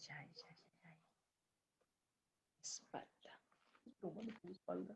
ay. Espalda. ¿Cómo le pongo espalda?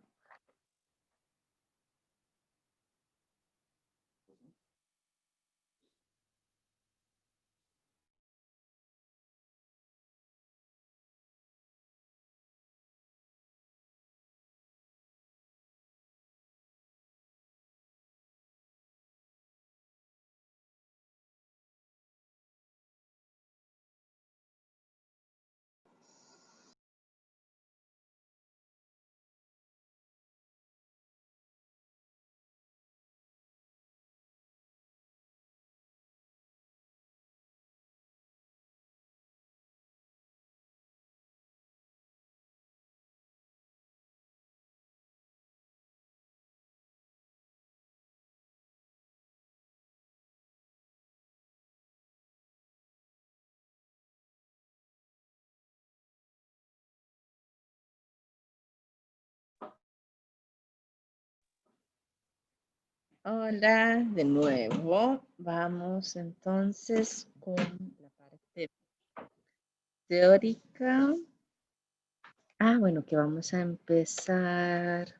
Hola, de nuevo. Vamos entonces con la parte teórica. Bueno, que vamos a empezar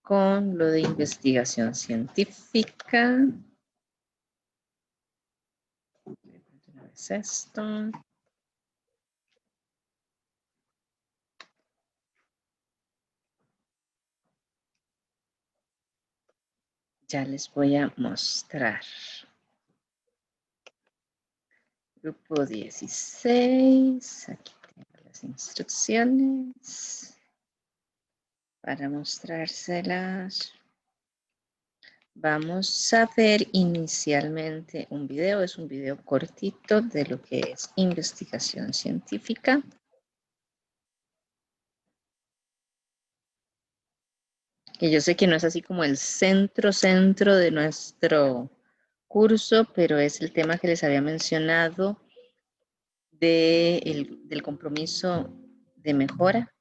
con lo de investigación científica. Una vez esto. Ya les voy a mostrar. Grupo 16. Aquí tengo las instrucciones para mostrárselas. Vamos a ver inicialmente un video. Es un video cortito de lo que es investigación científica. Que yo sé que no es así como el centro de nuestro curso, pero es el tema que les había mencionado del compromiso de mejora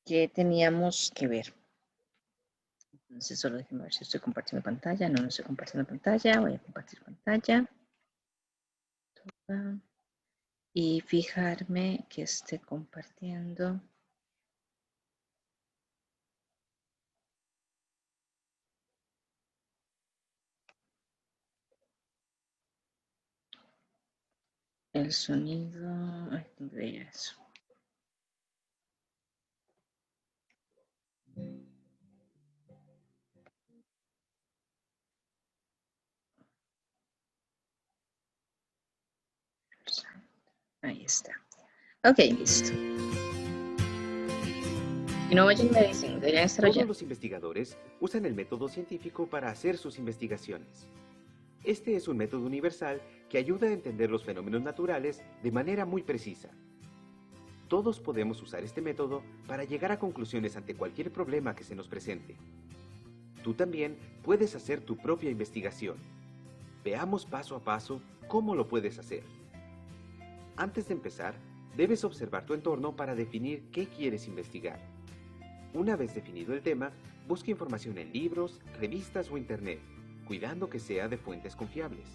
que teníamos que ver. Entonces solo déjenme ver si estoy compartiendo pantalla. No estoy compartiendo pantalla. Voy a compartir pantalla. Y fijarme que esté compartiendo. El sonido. Ay, ¿dónde veía eso? Ahí está. Ok, listo. Y no vayan y me dicen, deberían estar Todos oyendo. los investigadores usan el método científico para hacer sus investigaciones. Este es un método universal que ayuda a entender los fenómenos naturales de manera muy precisa. Todos podemos usar este método para llegar a conclusiones ante cualquier problema que se nos presente. Tú también puedes hacer tu propia investigación. Veamos paso a paso cómo lo puedes hacer. Antes de empezar, debes observar tu entorno para definir qué quieres investigar. Una vez definido el tema, busca información en libros, revistas o internet, cuidando que sea de fuentes confiables.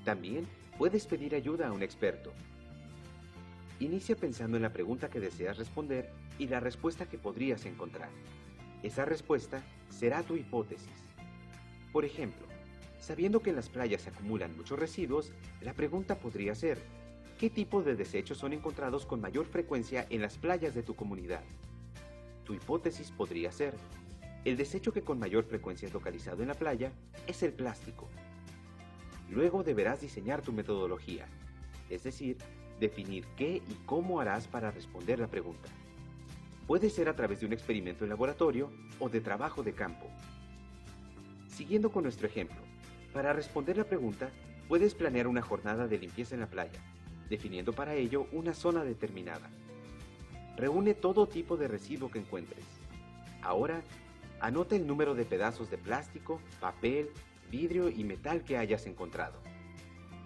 También puedes pedir ayuda a un experto. Inicia pensando en la pregunta que deseas responder y la respuesta que podrías encontrar. Esa respuesta será tu hipótesis. Por ejemplo, sabiendo que en las playas se acumulan muchos residuos, la pregunta podría ser: ¿qué tipo de desechos son encontrados con mayor frecuencia en las playas de tu comunidad? Tu hipótesis podría ser: el desecho que con mayor frecuencia es localizado en la playa es el plástico. Luego deberás diseñar tu metodología, es decir, definir qué y cómo harás para responder la pregunta. Puede ser a través de un experimento en laboratorio o de trabajo de campo. Siguiendo con nuestro ejemplo, para responder la pregunta, puedes planear una jornada de limpieza en la playa, definiendo para ello una zona determinada. Reúne todo tipo de residuo que encuentres. Ahora, anota el número de pedazos de plástico, papel, vidrio y metal que hayas encontrado.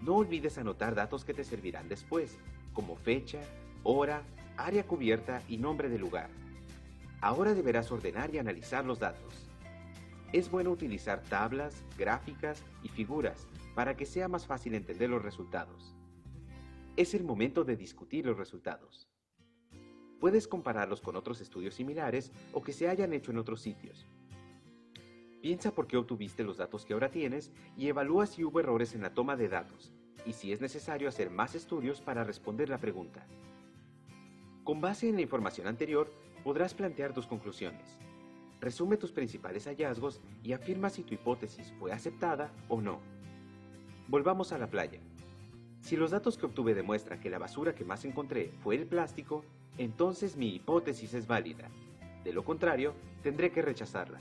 No olvides anotar datos que te servirán después, como fecha, hora, área cubierta y nombre del lugar. Ahora deberás ordenar y analizar los datos. Es bueno utilizar tablas, gráficas y figuras, para que sea más fácil entender los resultados. Es el momento de discutir los resultados. Puedes compararlos con otros estudios similares o que se hayan hecho en otros sitios. Piensa por qué obtuviste los datos que ahora tienes y evalúa si hubo errores en la toma de datos y si es necesario hacer más estudios para responder la pregunta. Con base en la información anterior, podrás plantear tus conclusiones. Resume tus principales hallazgos y afirma si tu hipótesis fue aceptada o no. Volvamos a la playa. Si los datos que obtuve demuestran que la basura que más encontré fue el plástico, entonces mi hipótesis es válida. De lo contrario, tendré que rechazarla.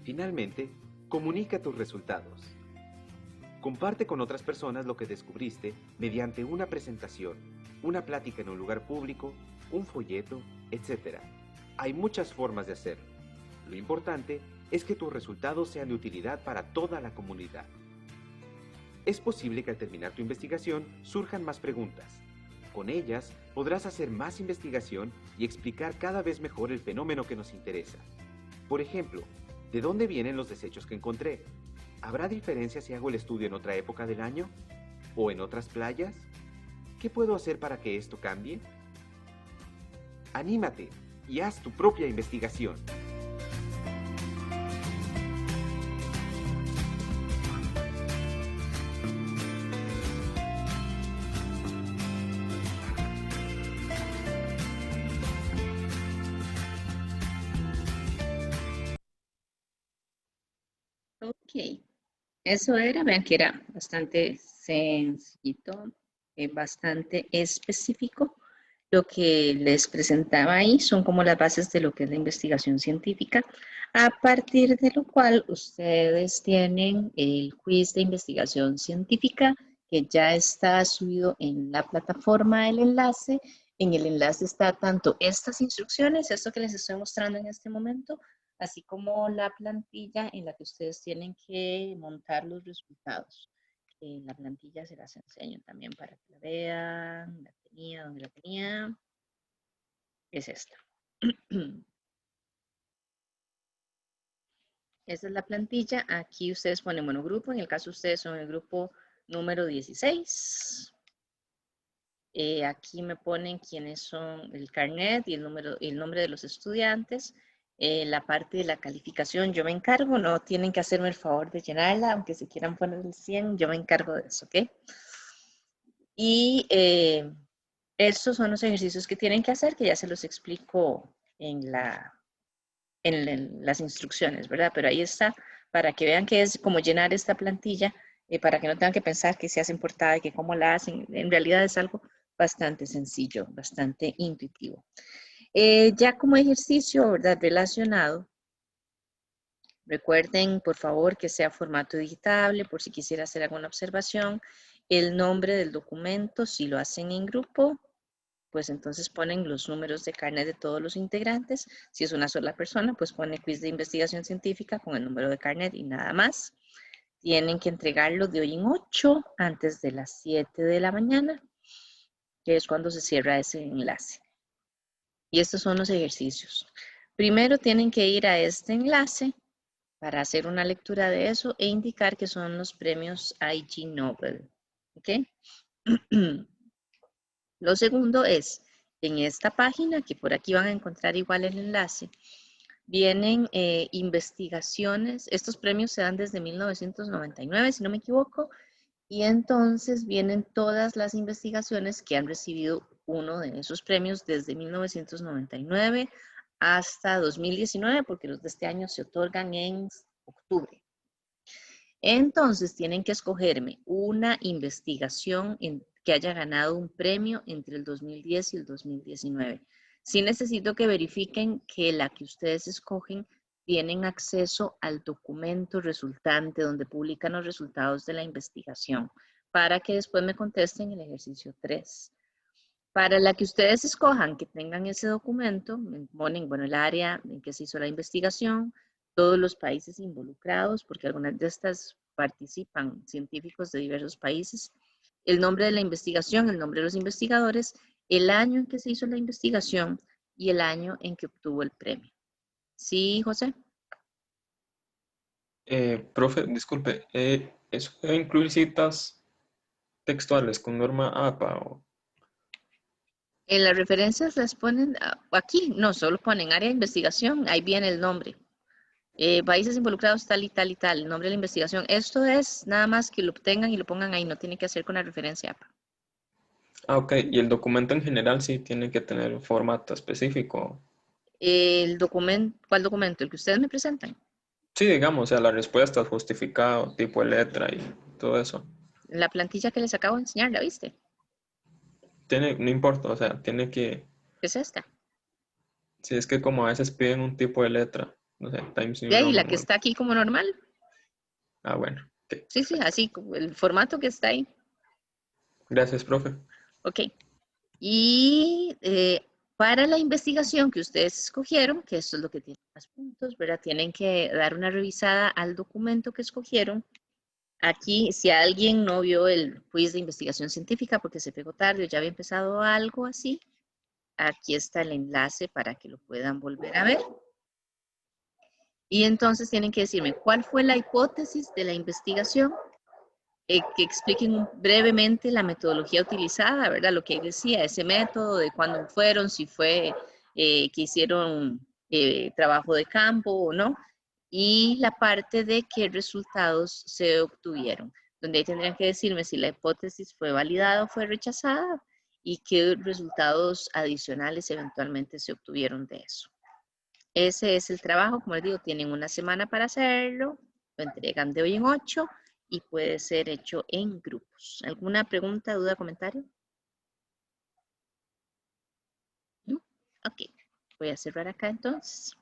Finalmente, comunica tus resultados. Comparte con otras personas lo que descubriste mediante una presentación, una plática en un lugar público, un folleto, etc. Hay muchas formas de hacerlo. Lo importante es que tus resultados sean de utilidad para toda la comunidad. Es posible que al terminar tu investigación surjan más preguntas. Con ellas podrás hacer más investigación y explicar cada vez mejor el fenómeno que nos interesa. Por ejemplo, ¿de dónde vienen los desechos que encontré? ¿Habrá diferencia si hago el estudio en otra época del año? ¿O en otras playas? ¿Qué puedo hacer para que esto cambie? Anímate y haz tu propia investigación. Ok, eso era, vean que era bastante sencillito, bastante específico. Lo que les presentaba ahí son como las bases de lo que es la investigación científica, a partir de lo cual ustedes tienen el quiz de investigación científica que ya está subido en la plataforma del enlace. En el enlace está tanto estas instrucciones, esto que les estoy mostrando en este momento, así como la plantilla en la que ustedes tienen que montar los resultados. La plantilla se las enseño también para que la vean. La tenía, ¿dónde la tenía? Es esta. Esta es la plantilla. Aquí ustedes ponen, bueno, grupo. En el caso ustedes son el grupo número 16. Aquí me ponen quiénes son el carnet y el nombre de los estudiantes. La parte de la calificación yo me encargo, no tienen que hacerme el favor de llenarla, aunque se quieran poner el 100, yo me encargo de eso, ¿ok? Y estos son los ejercicios que tienen que hacer, que ya se los explico en las instrucciones, ¿verdad? Pero ahí está, para que vean que es como llenar esta plantilla, para que no tengan que pensar que se hacen portada y que cómo la hacen. En realidad es algo bastante sencillo, bastante intuitivo. Ya como ejercicio, ¿verdad? Relacionado, recuerden, por favor, que sea formato digitable, por si quisiera hacer alguna observación, el nombre del documento, si lo hacen en grupo, pues entonces ponen los números de carnet de todos los integrantes. Si es una sola persona, pues pone quiz de investigación científica con el número de carnet y nada más. Tienen que entregarlo de hoy en 8 antes de las 7 de la mañana, que es cuando se cierra ese enlace. Y estos son los ejercicios. Primero tienen que ir a este enlace para hacer una lectura de eso e indicar que son los premios IG Nobel. ¿Ok? Lo segundo es, en esta página, que por aquí van a encontrar igual el enlace, vienen investigaciones. Estos premios se dan desde 1999, si no me equivoco, y entonces vienen todas las investigaciones que han recibido uno de esos premios desde 1999 hasta 2019, porque los de este año se otorgan en octubre. Entonces tienen que escogerme una investigación que haya ganado un premio entre el 2010 y el 2019. Sí necesito que verifiquen que la que ustedes escogen tienen acceso al documento resultante donde publican los resultados de la investigación para que después me contesten el ejercicio 3. Para la que ustedes escojan que tengan ese documento, me ponen, bueno, el área en que se hizo la investigación, todos los países involucrados, porque algunas de estas participan científicos de diversos países, el nombre de la investigación, el nombre de los investigadores, el año en que se hizo la investigación y el año en que obtuvo el premio. ¿Sí, José? Profe, disculpe, ¿Eso debe incluir citas textuales con norma APA? En las referencias las ponen aquí, no, solo ponen área de investigación, ahí viene el nombre. Países involucrados tal y tal y tal, el nombre de la investigación. Esto es nada más que lo obtengan y lo pongan ahí, no tiene que hacer con la referencia APA. Ok, y el documento en general sí tiene que tener un formato específico. El documento, ¿cuál documento? El que ustedes me presentan. Sí, digamos, o sea, la respuesta, el justificado, tipo de letra y todo eso. La plantilla que les acabo de enseñar, ¿la viste? Tiene, no importa, o sea, tiene que, ¿Qué es esta? si es que como a veces piden un tipo de letra, no sé, Times De New ahí, la Roman que o algo. está aquí como normal. Ah, bueno, ok, Sí, sí, perfecto. así, como el formato que está ahí. Gracias, profe. Ok. Y para la investigación que ustedes escogieron, que esto es lo que tiene más puntos, ¿verdad? Tienen que dar una revisada al documento que escogieron. Aquí, si alguien no vio el quiz de investigación científica porque se pegó tarde o ya había empezado algo así, aquí está el enlace para que lo puedan volver a ver. Y entonces tienen que decirme cuál fue la hipótesis de la investigación, que expliquen brevemente la metodología utilizada, ¿verdad? Lo que decía, ese método, de cuándo fueron, si fue que hicieron trabajo de campo o no, y la parte de qué resultados se obtuvieron, donde ahí tendrían que decirme si la hipótesis fue validada o fue rechazada y qué resultados adicionales eventualmente se obtuvieron de eso. Ese es el trabajo, como les digo, tienen una semana para hacerlo, lo entregan de hoy en 8 y puede ser hecho en grupos. ¿Alguna pregunta, duda, comentario? ¿No? Ok, voy a cerrar acá entonces.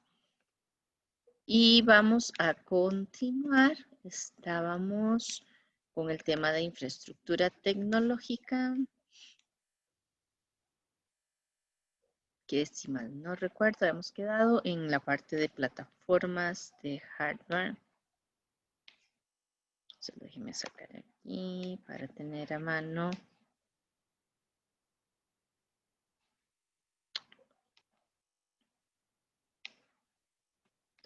Y vamos a continuar. Estábamos con el tema de infraestructura tecnológica, que si mal no recuerdo, hemos quedado en la parte de plataformas de hardware. Solo déjeme sacar aquí para tener a mano.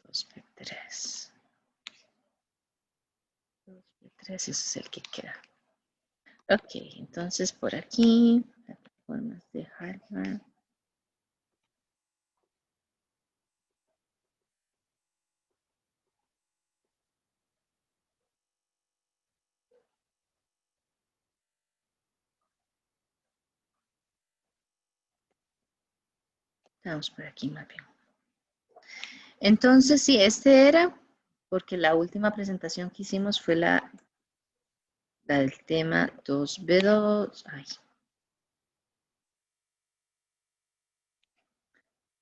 Dos B3. 2B3, ese es el que queda. Ok, entonces por aquí, plataformas de hardware. Vamos por aquí más bien. Entonces, sí, este era, porque la última presentación que hicimos fue la del tema 2B2, ay,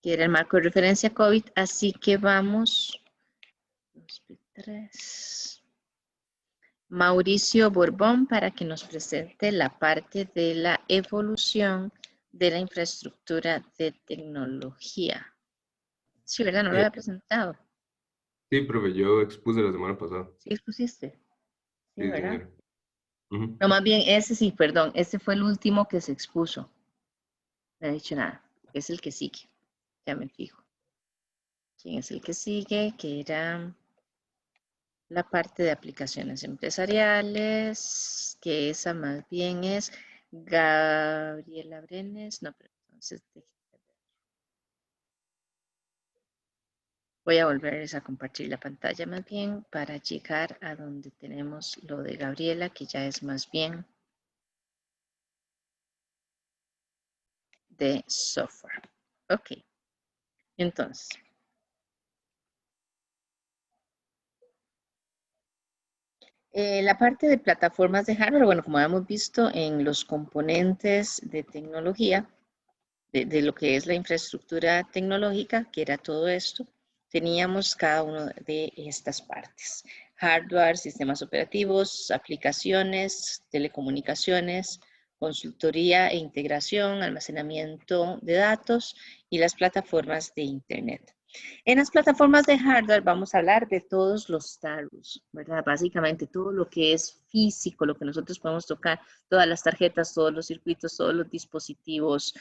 que era el marco de referencia COVID, así que vamos, 2B3. Mauricio Borbón para que nos presente la parte de la evolución de la infraestructura de tecnología. Sí, ¿verdad? No lo Eh, había presentado. sí, profe, yo expuse la semana pasada. Sí, expusiste. Sí, Sí, ¿verdad? señora. Ujú. No, más bien, ese sí, perdón. Ese fue el último que se expuso. No he dicho nada. Es el que sigue. Ya me fijo. ¿Quién es el que sigue? Que era la parte de aplicaciones empresariales, que esa más bien es Gabriela Brenes. No, pero entonces voy a volver a compartir la pantalla más bien para llegar a donde tenemos lo de Gabriela, que ya es más bien de software. Ok, entonces. La parte de plataformas de hardware, bueno, como hemos visto en los componentes de tecnología, de lo que es la infraestructura tecnológica, que era todo esto, teníamos cada una de estas partes. Hardware, sistemas operativos, aplicaciones, telecomunicaciones, consultoría e integración, almacenamiento de datos y las plataformas de Internet. En las plataformas de hardware vamos a hablar de todos los targets, ¿verdad? Básicamente todo lo que es físico, lo que nosotros podemos tocar, todas las tarjetas, todos los circuitos, todos los dispositivos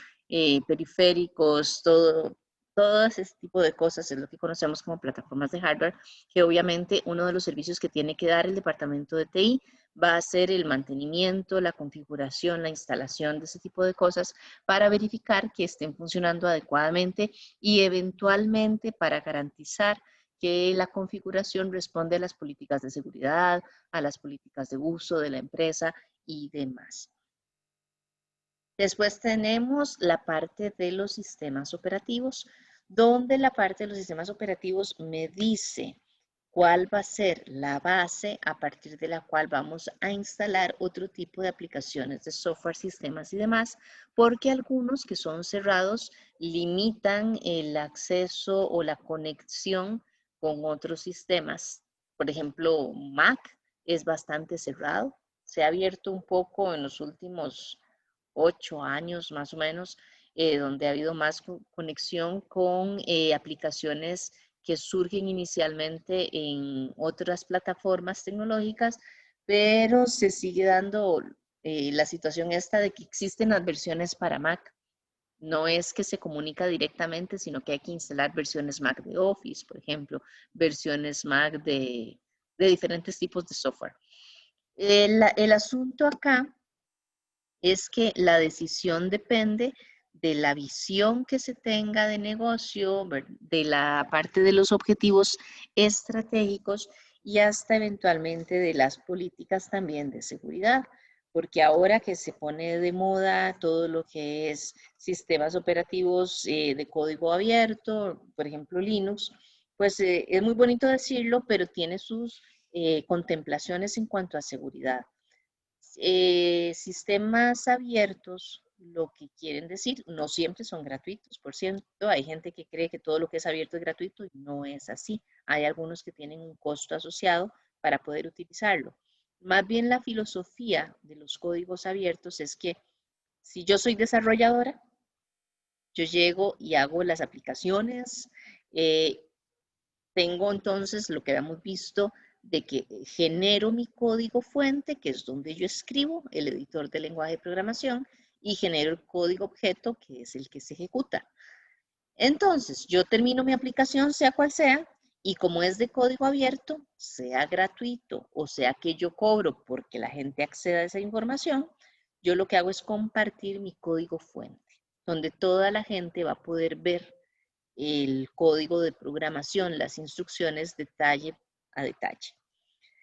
periféricos, todo Todo ese tipo de cosas es lo que conocemos como plataformas de hardware, que obviamente uno de los servicios que tiene que dar el departamento de TI va a ser el mantenimiento, la configuración, la instalación de ese tipo de cosas para verificar que estén funcionando adecuadamente y eventualmente para garantizar que la configuración responde a las políticas de seguridad, a las políticas de uso de la empresa y demás. Después tenemos la parte de los sistemas operativos, donde la parte de los sistemas operativos me dice cuál va a ser la base a partir de la cual vamos a instalar otro tipo de aplicaciones de software, sistemas y demás, porque algunos que son cerrados limitan el acceso o la conexión con otros sistemas. Por ejemplo, Mac es bastante cerrado. Se ha abierto un poco en los últimos 8 años más o menos, donde ha habido más conexión con aplicaciones que surgen inicialmente en otras plataformas tecnológicas, pero se sigue dando la situación esta de que existen las versiones para Mac. No es que se comunica directamente, sino que hay que instalar versiones Mac de Office, por ejemplo, versiones Mac de diferentes tipos de software. El asunto acá es que la decisión depende de la visión que se tenga de negocio, de la parte de los objetivos estratégicos y hasta eventualmente de las políticas también de seguridad, porque ahora que se pone de moda todo lo que es sistemas operativos de código abierto, por ejemplo Linux, pues es muy bonito decirlo, pero tiene sus contemplaciones en cuanto a seguridad. Sistemas abiertos, lo que quieren decir, no siempre son gratuitos. Por cierto, hay gente que cree que todo lo que es abierto es gratuito y no es así. Hay algunos que tienen un costo asociado para poder utilizarlo. Más bien la filosofía de los códigos abiertos es que si yo soy desarrolladora, yo llego y hago las aplicaciones, eh, tengo entonces lo que habíamos visto de que genero mi código fuente, que es donde yo escribo, el editor de lenguaje de programación, y genero el código objeto, que es el que se ejecuta. Entonces, yo termino mi aplicación, sea cual sea, y como es de código abierto, sea gratuito o sea que yo cobro porque la gente acceda a esa información, yo lo que hago es compartir mi código fuente, donde toda la gente va a poder ver el código de programación, las instrucciones detalle a detalle.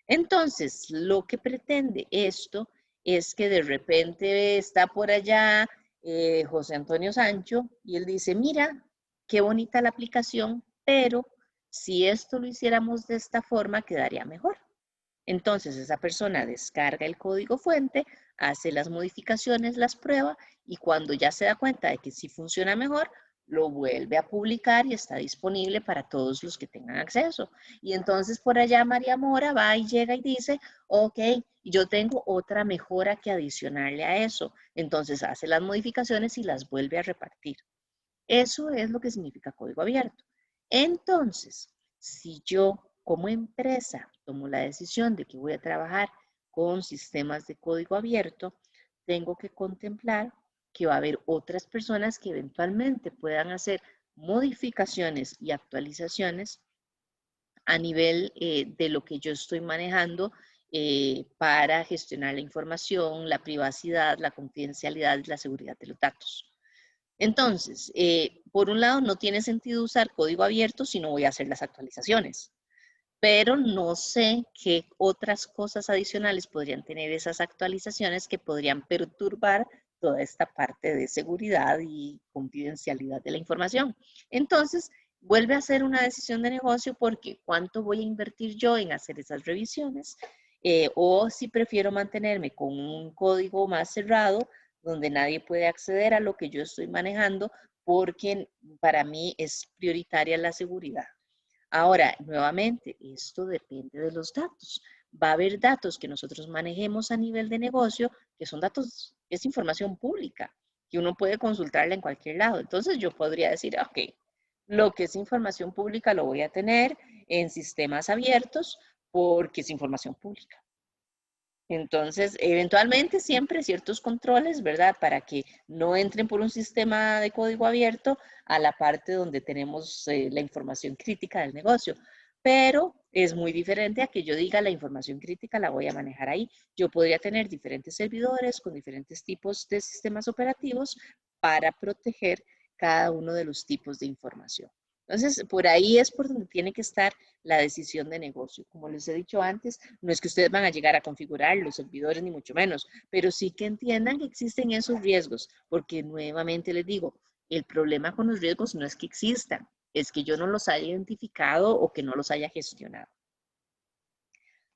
Entonces, lo que pretende esto es que de repente está por allá José Antonio Sancho y él dice, mira, qué bonita la aplicación, pero si esto lo hiciéramos de esta forma quedaría mejor. Entonces, esa persona descarga el código fuente, hace las modificaciones, las prueba y cuando ya se da cuenta de que sí funciona mejor, lo vuelve a publicar y está disponible para todos los que tengan acceso. Y entonces por allá María Mora va y llega y dice, ok, yo tengo otra mejora que adicionarle a eso. Entonces hace las modificaciones y las vuelve a repartir. Eso es lo que significa código abierto. Entonces, si yo como empresa tomo la decisión de que voy a trabajar con sistemas de código abierto, tengo que contemplar que va a haber otras personas que eventualmente puedan hacer modificaciones y actualizaciones a nivel de lo que yo estoy manejando para gestionar la información, la privacidad, la confidencialidad y la seguridad de los datos. Entonces, por un lado, no tiene sentido usar código abierto si no voy a hacer las actualizaciones, pero no sé qué otras cosas adicionales podrían tener esas actualizaciones que podrían perturbar toda esta parte de seguridad y confidencialidad de la información. Entonces, vuelve a ser una decisión de negocio porque cuánto voy a invertir yo en hacer esas revisiones o si prefiero mantenerme con un código más cerrado donde nadie puede acceder a lo que yo estoy manejando porque para mí es prioritaria la seguridad. Ahora, nuevamente, esto depende de los datos. Va a haber datos que nosotros manejemos a nivel de negocio, que son datos, es información pública, que uno puede consultarla en cualquier lado. Entonces yo podría decir, ok, lo que es información pública lo voy a tener en sistemas abiertos porque es información pública. Entonces, eventualmente siempre ciertos controles, ¿verdad? Para que no entren por un sistema de código abierto a la parte donde tenemos la información crítica del negocio. Pero es muy diferente a que yo diga la información crítica la voy a manejar ahí. Yo podría tener diferentes servidores con diferentes tipos de sistemas operativos para proteger cada uno de los tipos de información. Entonces, por ahí es por donde tiene que estar la decisión de negocio. Como les he dicho antes, no es que ustedes van a llegar a configurar los servidores, ni mucho menos, pero sí que entiendan que existen esos riesgos, porque nuevamente les digo, el problema con los riesgos no es que existan, es que yo no los haya identificado o que no los haya gestionado.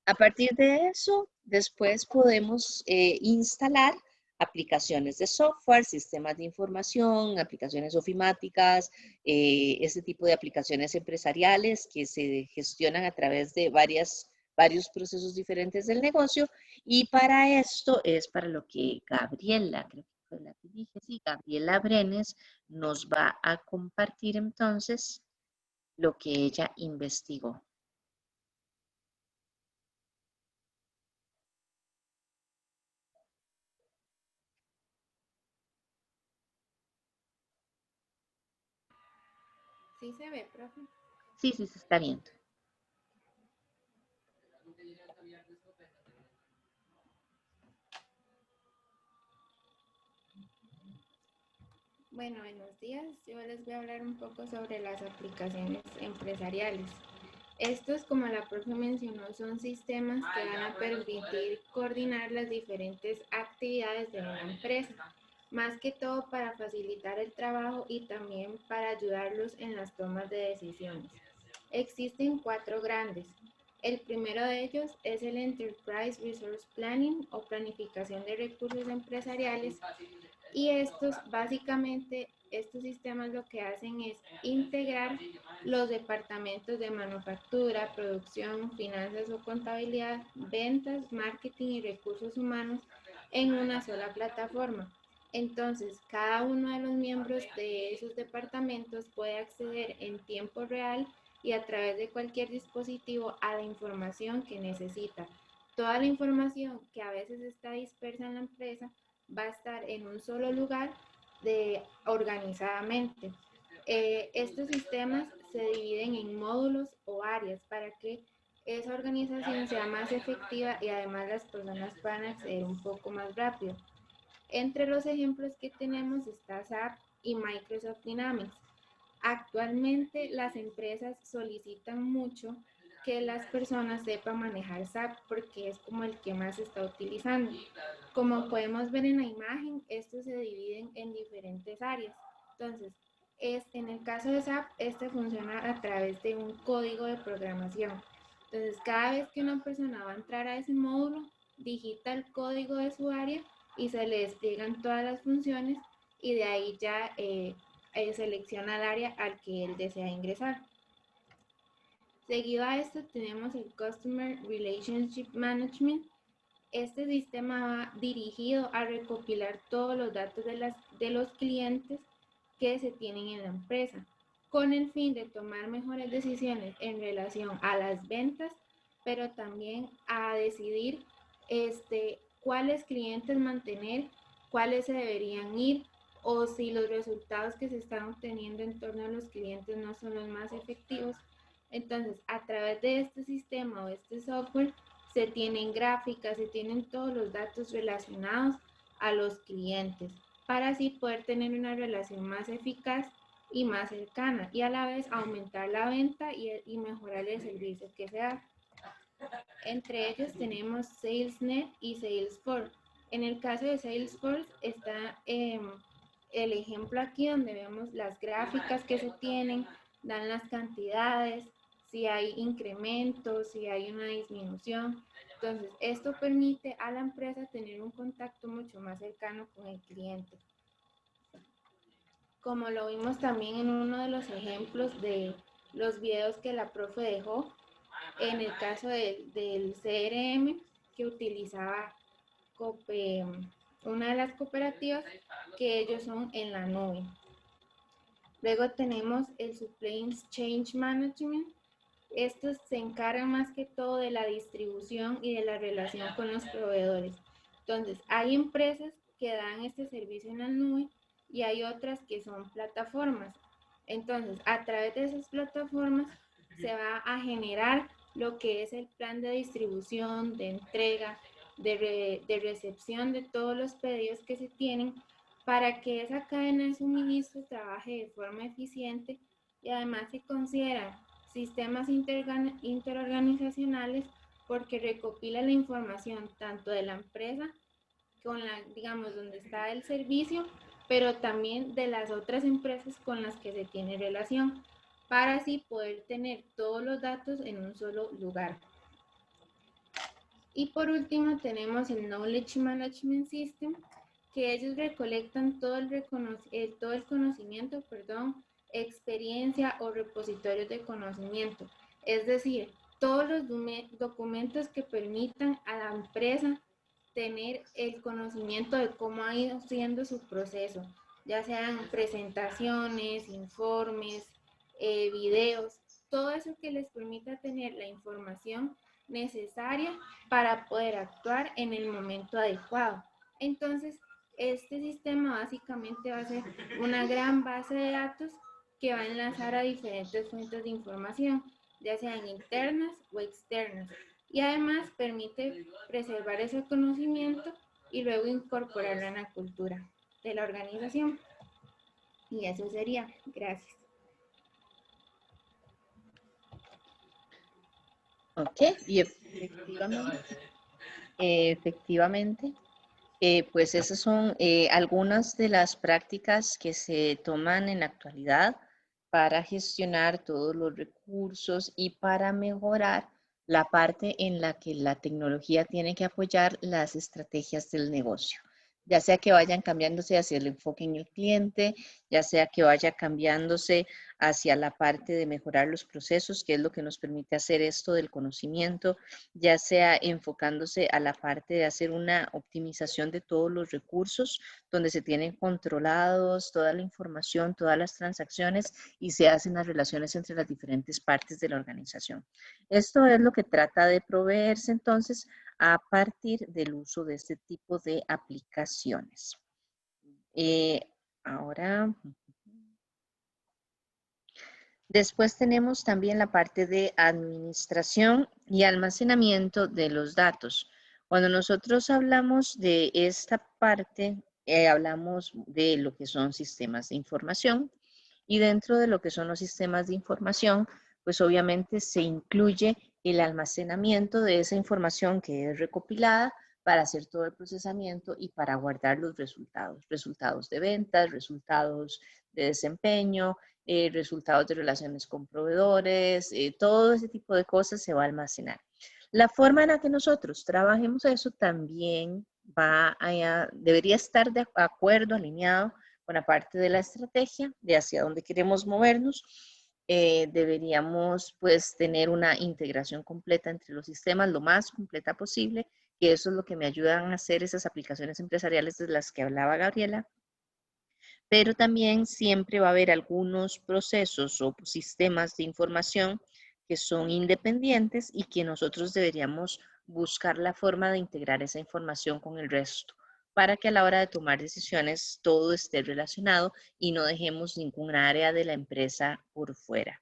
A partir de eso, después podemos instalar aplicaciones de software, sistemas de información, aplicaciones ofimáticas, este tipo de aplicaciones empresariales que se gestionan a través de varios procesos diferentes del negocio. Y para esto es para lo que Gabriela, creo que fue la que dije, sí, Gabriela Brenes nos va a compartir entonces lo que ella investigó. Sí se ve, profe. Sí, sí, se está viendo. Bueno, buenos días. Yo les voy a hablar un poco sobre las aplicaciones empresariales. Estos, como la profe mencionó, son sistemas que van a permitir coordinar las diferentes actividades de una empresa, más que todo para facilitar el trabajo y también para ayudarlos en las tomas de decisiones. Existen 4 grandes. El primero de ellos es el Enterprise Resource Planning o planificación de recursos empresariales. Y estos sistemas lo que hacen es integrar los departamentos de manufactura, producción, finanzas o contabilidad, ventas, marketing y recursos humanos en una sola plataforma. Entonces, cada uno de los miembros de esos departamentos puede acceder en tiempo real y a través de cualquier dispositivo a la información que necesita. Toda la información que a veces está dispersa en la empresa va a estar en un solo lugar organizadamente. Estos sistemas se dividen en módulos o áreas para que esa organización sea más efectiva y además las personas puedan acceder un poco más rápido. Entre los ejemplos que tenemos está SAP y Microsoft Dynamics. Actualmente las empresas solicitan mucho que las personas sepan manejar SAP porque es como el que más se está utilizando. Como podemos ver en la imagen, estos se dividen en diferentes áreas. Entonces, en el caso de SAP, este funciona a través de un código de programación. Entonces, cada vez que una persona va a entrar a ese módulo, digita el código de su área y se le despliegan todas las funciones y de ahí ya selecciona el área al que él desea ingresar. Seguido a esto tenemos el Customer Relationship Management. Este sistema va dirigido a recopilar todos los datos de los clientes que se tienen en la empresa, con el fin de tomar mejores decisiones en relación a las ventas, pero también a decidir cuáles clientes mantener, cuáles se deberían ir, o si los resultados que se están obteniendo en torno a los clientes no son los más efectivos. Entonces, a través de este sistema o este software, se tienen gráficas, se tienen todos los datos relacionados a los clientes para así poder tener una relación más eficaz y más cercana y a la vez aumentar la venta y mejorar el servicio que se da. Entre ellos tenemos SalesNet y Salesforce. En el caso de Salesforce está el ejemplo aquí donde vemos las gráficas que se tienen, dan las cantidades, si hay incrementos, si hay una disminución. Entonces, esto permite a la empresa tener un contacto mucho más cercano con el cliente. Como lo vimos también en uno de los ejemplos de los videos que la profe dejó, en el caso del CRM que utilizaba una de las cooperativas, que ellos son en la nube. Luego tenemos el Supply Change Management. Estos se encargan más que todo de la distribución y de la relación con los proveedores. Entonces, hay empresas que dan este servicio en la nube y hay otras que son plataformas. Entonces, a través de esas plataformas se va a generar lo que es el plan de distribución, de entrega, de recepción de todos los pedidos que se tienen para que esa cadena de suministro trabaje de forma eficiente y además se consideran sistemas interorganizacionales porque recopila la información tanto de la empresa con la, digamos, donde está el servicio, pero también de las otras empresas con las que se tiene relación, para así poder tener todos los datos en un solo lugar. Y por último tenemos el Knowledge Management System, que ellos recolectan todo el conocimiento, experiencia o repositorios de conocimiento. Es decir, todos los documentos que permitan a la empresa tener el conocimiento de cómo ha ido siendo su proceso, ya sean presentaciones, informes, videos, todo eso que les permita tener la información necesaria para poder actuar en el momento adecuado. Entonces, este sistema básicamente va a ser una gran base de datos que va a enlazar a diferentes fuentes de información, ya sean internas o externas, y además permite preservar ese conocimiento y luego incorporarlo en la cultura de la organización. Y eso sería. Gracias. Ok, y efectivamente, pues esas son algunas de las prácticas que se toman en la actualidad para gestionar todos los recursos y para mejorar la parte en la que la tecnología tiene que apoyar las estrategias del negocio. Ya sea que vayan cambiándose hacia el enfoque en el cliente, ya sea que vaya cambiándose hacia la parte de mejorar los procesos, que es lo que nos permite hacer esto del conocimiento, ya sea enfocándose a la parte de hacer una optimización de todos los recursos, donde se tienen controlados toda la información, todas las transacciones y se hacen las relaciones entre las diferentes partes de la organización. Esto es lo que trata de proveerse entonces a partir del uso de este tipo de aplicaciones. Ahora, después tenemos también la parte de administración y almacenamiento de los datos. Cuando nosotros hablamos de esta parte, hablamos de lo que son sistemas de información y dentro de lo que son los sistemas de información, pues obviamente se incluye el almacenamiento de esa información que es recopilada para hacer todo el procesamiento y para guardar los resultados de ventas, resultados de desempeño, resultados de relaciones con proveedores, todo ese tipo de cosas se va a almacenar. La forma en la que nosotros trabajemos eso también debería estar de acuerdo, alineado con la parte de la estrategia, de hacia dónde queremos movernos. Deberíamos pues tener una integración completa entre los sistemas, lo más completa posible, que eso es lo que me ayudan a hacer esas aplicaciones empresariales de las que hablaba Gabriela. Pero también siempre va a haber algunos procesos o sistemas de información que son independientes y que nosotros deberíamos buscar la forma de integrar esa información con el resto para que a la hora de tomar decisiones todo esté relacionado y no dejemos ningún área de la empresa por fuera.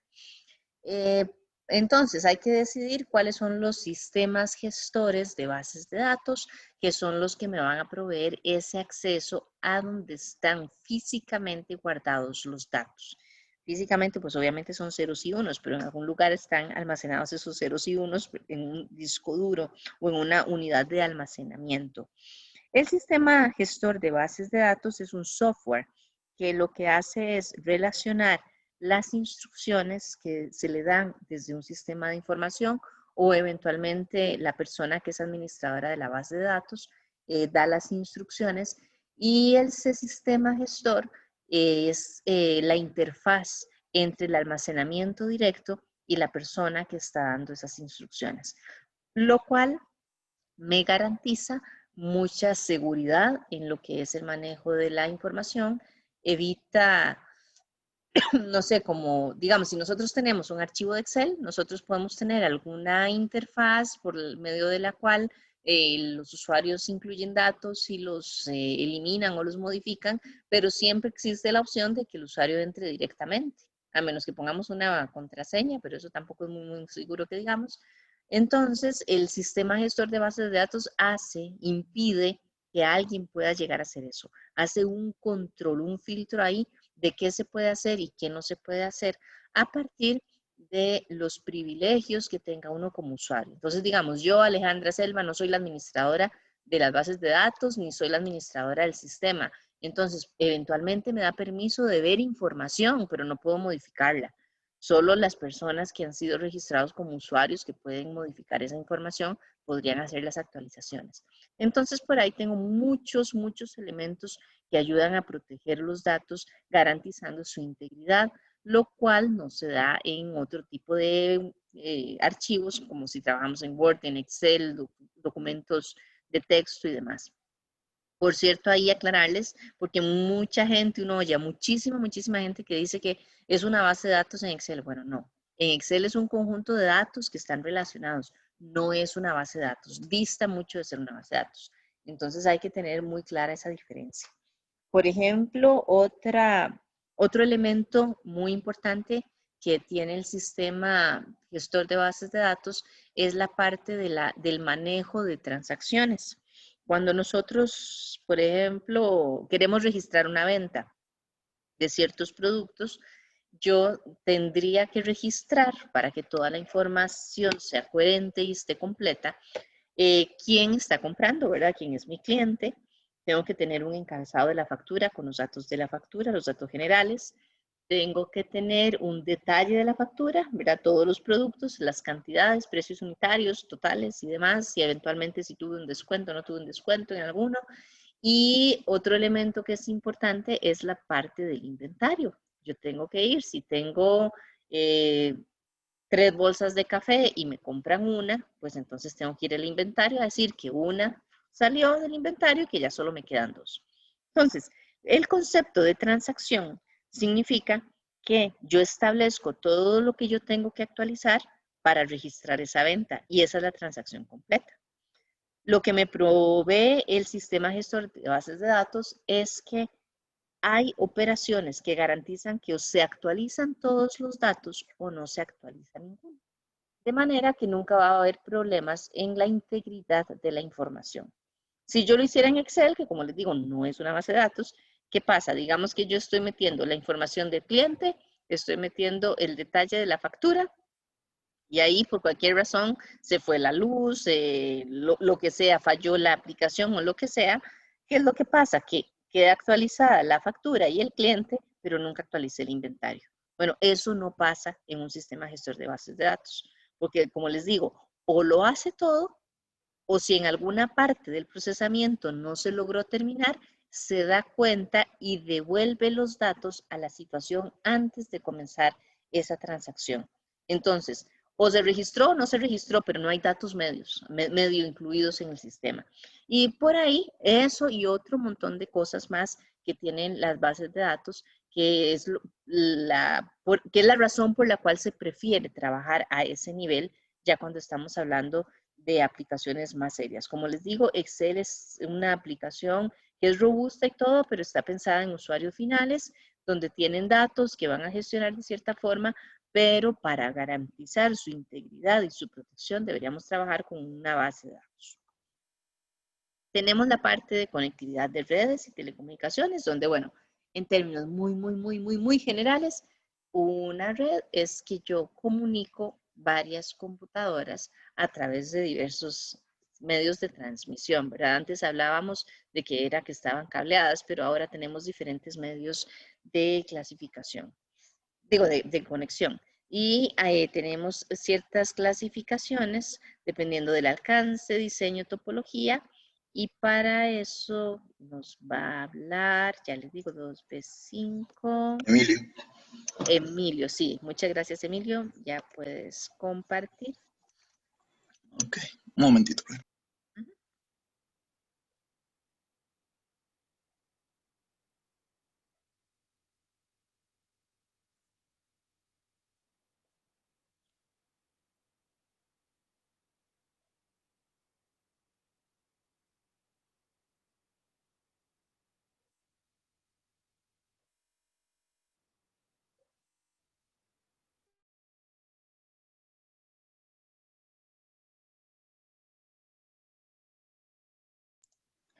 Entonces, hay que decidir cuáles son los sistemas gestores de bases de datos, que son los que me van a proveer ese acceso a donde están físicamente guardados los datos. Físicamente, pues obviamente son ceros y unos, pero en algún lugar están almacenados esos ceros y unos en un disco duro o en una unidad de almacenamiento. El sistema gestor de bases de datos es un software que lo que hace es relacionar las instrucciones que se le dan desde un sistema de información o eventualmente la persona que es administradora de la base de datos da las instrucciones y ese sistema gestor es la interfaz entre el almacenamiento directo y la persona que está dando esas instrucciones, lo cual me garantiza mucha seguridad en lo que es el manejo de la información, evita no sé, como, digamos, si nosotros tenemos un archivo de Excel, nosotros podemos tener alguna interfaz por el medio de la cual los usuarios incluyen datos y los eliminan o los modifican, pero siempre existe la opción de que el usuario entre directamente, a menos que pongamos una contraseña, pero eso tampoco es muy seguro que digamos. Entonces, el sistema gestor de bases de datos impide que alguien pueda llegar a hacer eso. Hace un control, un filtro ahí de qué se puede hacer y qué no se puede hacer a partir de los privilegios que tenga uno como usuario. Entonces, digamos, yo, Alejandra Selva, no soy la administradora de las bases de datos, ni soy la administradora del sistema. Entonces, eventualmente me da permiso de ver información, pero no puedo modificarla. Solo las personas que han sido registrados como usuarios que pueden modificar esa información podrían hacer las actualizaciones. Entonces, por ahí tengo muchos elementos que ayudan a proteger los datos, garantizando su integridad, lo cual no se da en otro tipo de archivos, como si trabajamos en Word, en Excel, documentos de texto y demás. Por cierto, ahí aclararles, porque mucha gente, uno oye, muchísima gente que dice que es una base de datos en Excel. Bueno, no. En Excel es un conjunto de datos que están relacionados. No es una base de datos. Dista mucho de ser una base de datos. Entonces hay que tener muy clara esa diferencia. Por ejemplo, otro elemento muy importante que tiene el sistema gestor de bases de datos es la parte del manejo de transacciones. Cuando nosotros, por ejemplo, queremos registrar una venta de ciertos productos, yo tendría que registrar para que toda la información sea coherente y esté completa, quién está comprando, ¿verdad? ¿Quién es mi cliente? Tengo que tener un encabezado de la factura con los datos de la factura, los datos generales. Tengo que tener un detalle de la factura, ¿verdad? Todos los productos, las cantidades, precios unitarios, totales y demás, y eventualmente si tuve un descuento o no tuve un descuento en alguno. Y otro elemento que es importante es la parte del inventario. Yo tengo que ir, si tengo 3 bolsas de café y me compran una, pues entonces tengo que ir al inventario a decir que una salió del inventario y que ya solo me quedan 2. Entonces, el concepto de transacción significa que yo establezco todo lo que yo tengo que actualizar para registrar esa venta y esa es la transacción completa. Lo que me provee el sistema gestor de bases de datos es que hay operaciones que garantizan que o se actualizan todos los datos o no se actualiza ninguno. De manera que nunca va a haber problemas en la integridad de la información. Si yo lo hiciera en Excel, que como les digo, no es una base de datos, ¿qué pasa? Digamos que yo estoy metiendo la información del cliente, estoy metiendo el detalle de la factura, y ahí por cualquier razón se fue la luz, lo que sea, falló la aplicación o lo que sea. ¿Qué es lo que pasa? Que queda actualizada la factura y el cliente, pero nunca actualicé el inventario. Bueno, eso no pasa en un sistema gestor de bases de datos, porque como les digo, o lo hace todo, o si en alguna parte del procesamiento no se logró terminar, se da cuenta y devuelve los datos a la situación antes de comenzar esa transacción. Entonces, o se registró o no se registró, pero no hay datos medio incluidos en el sistema. Y por ahí, eso y otro montón de cosas más que tienen las bases de datos, que es la razón por la cual se prefiere trabajar a ese nivel, ya cuando estamos hablando de aplicaciones más serias. Como les digo, Excel es una aplicación que es robusta y todo, pero está pensada en usuarios finales, donde tienen datos que van a gestionar de cierta forma, pero para garantizar su integridad y su protección deberíamos trabajar con una base de datos. Tenemos la parte de conectividad de redes y telecomunicaciones, donde, bueno, en términos muy generales, una red es que yo comunico varias computadoras a través de diversos medios de transmisión, ¿verdad? Antes hablábamos de que era que estaban cableadas, pero ahora tenemos diferentes medios de clasificación, digo, de conexión. Y tenemos ciertas clasificaciones dependiendo del alcance, diseño, topología. Y para eso nos va a hablar, ya les digo, 2B5. Emilio. Emilio, sí. Muchas gracias, Emilio. Ya puedes compartir. Ok, un momentito.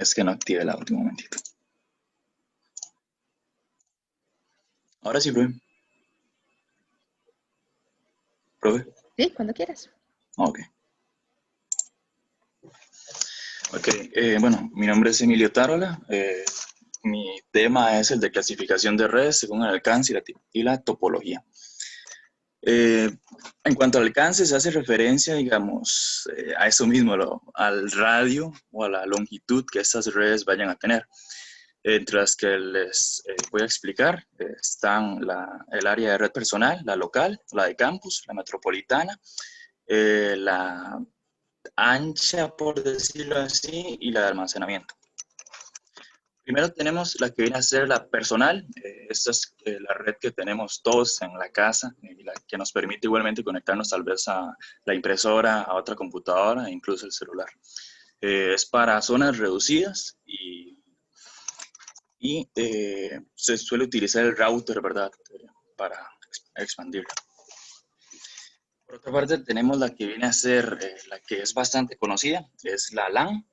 Es que no active el audio, un momentito. Ahora sí, profe. Profe. Sí, cuando quieras. Ok. Ok, bueno, mi nombre es Emilio Tarola. Mi tema es el de clasificación de redes según el alcance y la topología. En cuanto al alcance, se hace referencia, digamos, a eso mismo, al radio o a la longitud que estas redes vayan a tener. Entre las que les voy a explicar están el área de red personal, la local, la de campus, la metropolitana, la ancha, por decirlo así, y la de almacenamiento. Primero tenemos la que viene a ser la personal. Esta es la red que tenemos todos en la casa y la que nos permite igualmente conectarnos tal vez a la impresora, a otra computadora e incluso el celular. Es para zonas reducidas y se suele utilizar el router, ¿verdad? Para expandirlo. Por otra parte, tenemos la que viene a ser la que es bastante conocida, es la LAN.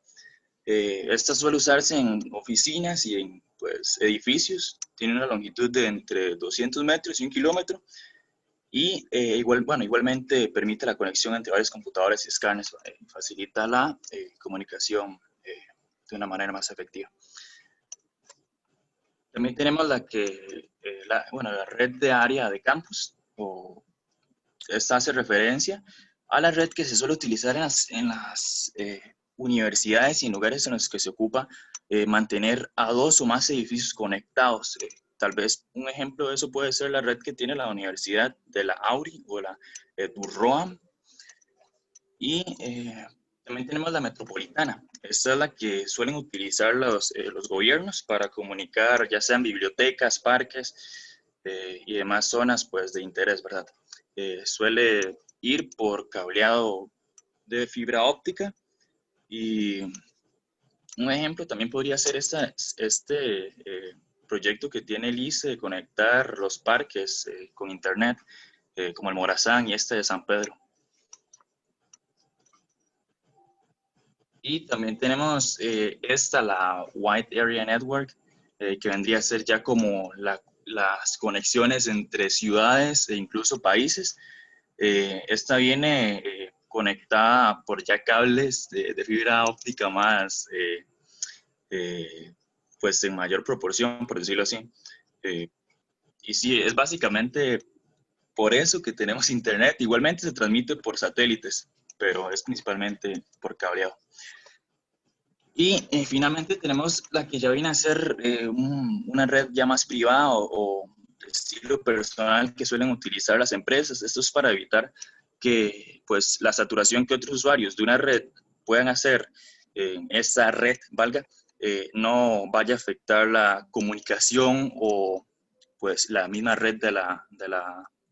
Esta suele usarse en oficinas y en pues, edificios. Tiene una longitud de entre 200 metros y 1 kilómetro. Y igualmente permite la conexión entre varios computadores y escáneres. Facilita la comunicación de una manera más efectiva. También tenemos la red de área de campus. Esta hace referencia a la red que se suele utilizar en las universidades y en lugares en los que se ocupa mantener a 2 o más edificios conectados. Tal vez un ejemplo de eso puede ser la red que tiene la Universidad de la AURI o la Durroam. Y también tenemos la metropolitana. Esta es la que suelen utilizar los gobiernos para comunicar, ya sean bibliotecas, parques y demás zonas pues, de interés, ¿verdad? Suele ir por cableado de fibra óptica y un ejemplo también podría ser este proyecto que tiene el ICE de conectar los parques con internet, como el Morazán y este de San Pedro. Y también tenemos la Wide Area Network, que vendría a ser ya como las conexiones entre ciudades e incluso países. Esta viene conectada por ya cables de fibra óptica más, pues en mayor proporción, por decirlo así. Y sí, es básicamente por eso que tenemos internet. Igualmente se transmite por satélites, pero es principalmente por cableado. Y finalmente tenemos la que ya viene a ser una red ya más privada o de estilo personal que suelen utilizar las empresas. Esto es para evitar que pues, la saturación que otros usuarios de una red puedan hacer en esa red, no vaya a afectar la comunicación o pues, la misma red de la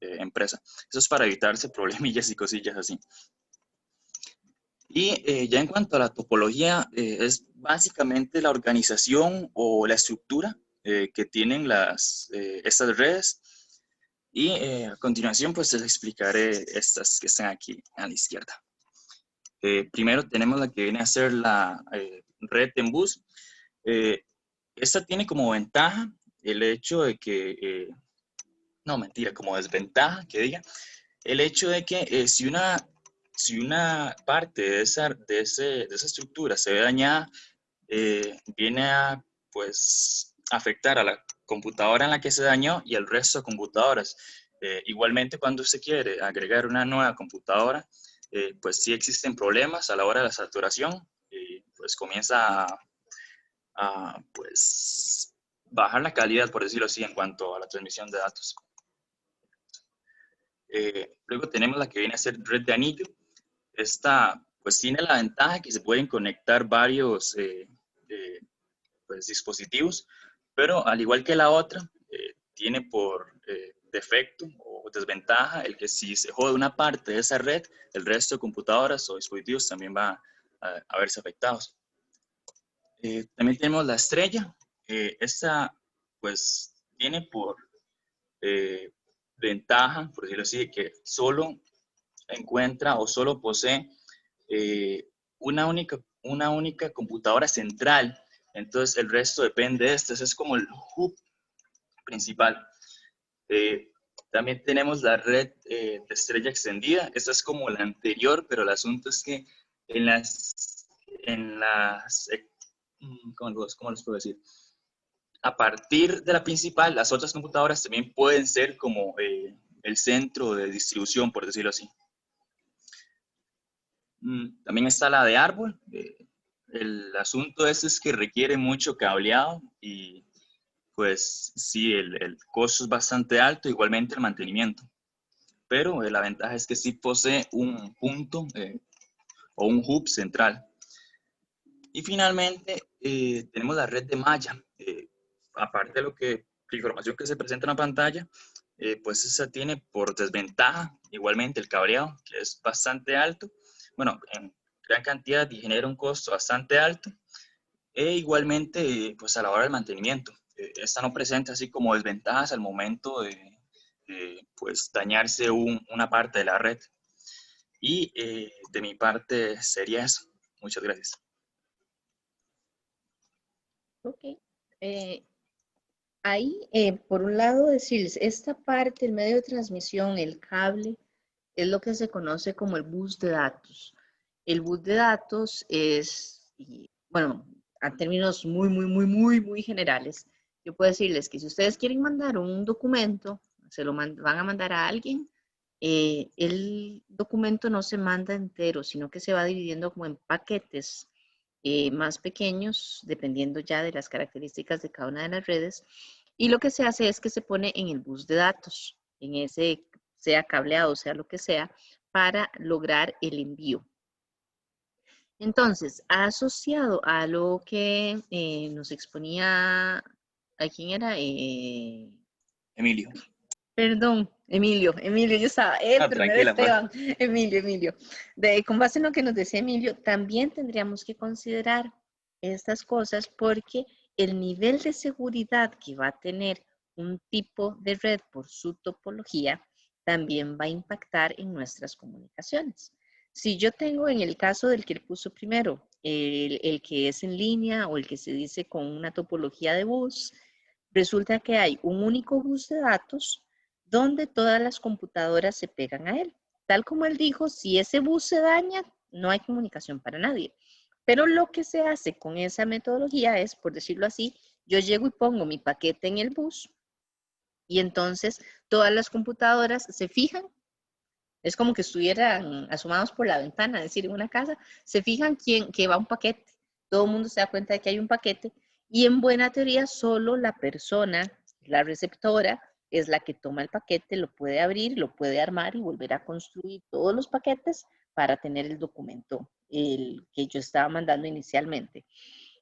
empresa. Eso es para evitarse problemillas y cosillas así. Y ya en cuanto a la topología, es básicamente la organización o la estructura que tienen estas redes. Y a continuación, pues les explicaré estas que están aquí a la izquierda. Primero tenemos la que viene a ser la red en bus. Esta tiene como ventaja el hecho de que, no mentira, como desventaja, que diga, el hecho de que si una parte de esa estructura se ve dañada, viene a pues, afectar a la computadora en la que se dañó y al resto de computadoras. Igualmente, cuando se quiere agregar una nueva computadora, pues sí existen problemas a la hora de la saturación y pues comienza a pues, bajar la calidad, por decirlo así, en cuanto a la transmisión de datos. Luego tenemos la que viene a ser red de anillo. Esta pues tiene la ventaja que se pueden conectar varios pues, dispositivos, pero al igual que la otra, tiene por defecto o desventaja el que si se jode una parte de esa red, el resto de computadoras o dispositivos también va a verse afectados. También tenemos la estrella. Esta pues tiene por ventaja, por decirlo así, que solo encuentra o solo posee una única computadora central Entonces el resto depende de este. Ese es como el hub principal. También tenemos la red de estrella extendida. Esta es como la anterior, pero el asunto es que en las ¿cómo les puedo decir? A partir de la principal, las otras computadoras también pueden ser como el centro de distribución, por decirlo así. También está la de árbol. El asunto es que requiere mucho cableado y pues sí, el costo es bastante alto, igualmente el mantenimiento. Pero la ventaja es que sí posee un punto o un hub central. Y finalmente tenemos la red de malla. Aparte de la información que se presenta en la pantalla, pues esa tiene por desventaja igualmente el cableado, que es bastante alto. Bueno, en gran cantidad y genera un costo bastante alto. E igualmente, pues a la hora del mantenimiento. Esta no presenta así como desventajas al momento de pues dañarse una parte de la red. Y de mi parte sería eso. Muchas gracias. Ok. Ahí, por un lado, decirles, esta parte, el medio de transmisión, el cable, es lo que se conoce como el bus de datos. El bus de datos es, bueno, a términos muy generales, yo puedo decirles que si ustedes quieren mandar un documento, se lo van a mandar a alguien, el documento no se manda entero, sino que se va dividiendo como en paquetes más pequeños, dependiendo ya de las características de cada una de las redes. Y lo que se hace es que se pone en el bus de datos, en ese, sea cableado, sea lo que sea, para lograr el envío. Entonces, asociado a lo que nos exponía, ¿a quién era? Emilio. Perdón, Emilio, yo estaba, pero no era Tranquila, pues. Esteban, Emilio. Con base en lo que nos decía Emilio, también tendríamos que considerar estas cosas porque el nivel de seguridad que va a tener un tipo de red por su topología también va a impactar en nuestras comunicaciones. Si yo tengo en el caso del que él puso primero, el que es en línea o el que se dice con una topología de bus, resulta que hay un único bus de datos donde todas las computadoras se pegan a él. Tal como él dijo, si ese bus se daña, no hay comunicación para nadie. Pero lo que se hace con esa metodología es, por decirlo así, yo llego y pongo mi paquete en el bus y entonces todas las computadoras se fijan. Es como que estuvieran asomados por la ventana, es decir, en una casa, se fijan que va un paquete. Todo el mundo se da cuenta de que hay un paquete y en buena teoría solo la persona, la receptora, es la que toma el paquete, lo puede abrir, lo puede armar y volver a construir todos los paquetes para tener el documento que yo estaba mandando inicialmente.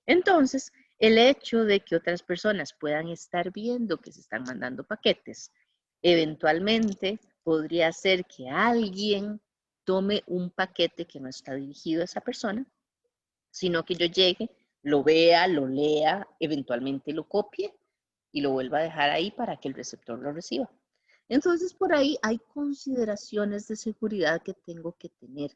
Entonces, el hecho de que otras personas puedan estar viendo que se están mandando paquetes, eventualmente podría ser que alguien tome un paquete que no está dirigido a esa persona, sino que yo llegue, lo vea, lo lea, eventualmente lo copie y lo vuelva a dejar ahí para que el receptor lo reciba. Entonces, por ahí hay consideraciones de seguridad que tengo que tener.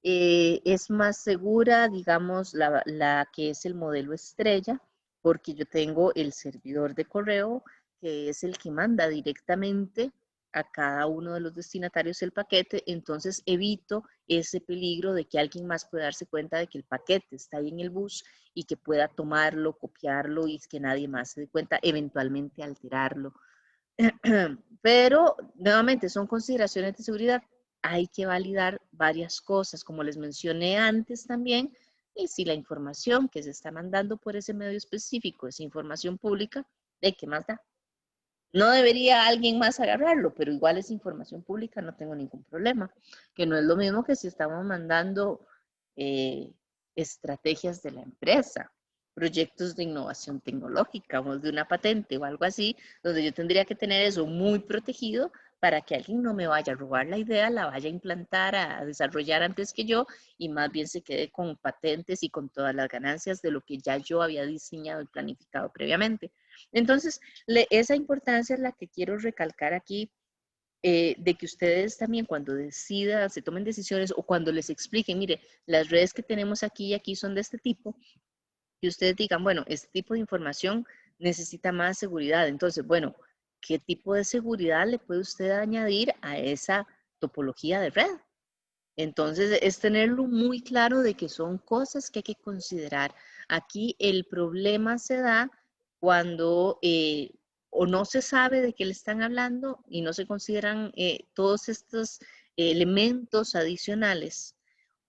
Es más segura, digamos, la que es el modelo estrella, porque yo tengo el servidor de correo, que es el que manda directamente a cada uno de los destinatarios el paquete, entonces evito ese peligro de que alguien más pueda darse cuenta de que el paquete está ahí en el bus y que pueda tomarlo, copiarlo y que nadie más se dé cuenta, eventualmente alterarlo. Pero, nuevamente, son consideraciones de seguridad. Hay que validar varias cosas, como les mencioné antes también, y si la información que se está mandando por ese medio específico es información pública, ¿de qué más da? No debería alguien más agarrarlo, pero igual es información pública, no tengo ningún problema. Que no es lo mismo que si estamos mandando estrategias de la empresa, proyectos de innovación tecnológica o de una patente o algo así, donde yo tendría que tener eso muy protegido para que alguien no me vaya a robar la idea, la vaya a implantar, a desarrollar antes que yo y más bien se quede con patentes y con todas las ganancias de lo que ya yo había diseñado y planificado previamente. Entonces, esa importancia es la que quiero recalcar aquí, de que ustedes también cuando decidan, se tomen decisiones o cuando les expliquen, mire, las redes que tenemos aquí y aquí son de este tipo, que ustedes digan, bueno, este tipo de información necesita más seguridad. Entonces, bueno, ¿qué tipo de seguridad le puede usted añadir a esa topología de red? Entonces, es tenerlo muy claro de que son cosas que hay que considerar. Aquí el problema se da cuando o no se sabe de qué le están hablando y no se consideran todos estos elementos adicionales,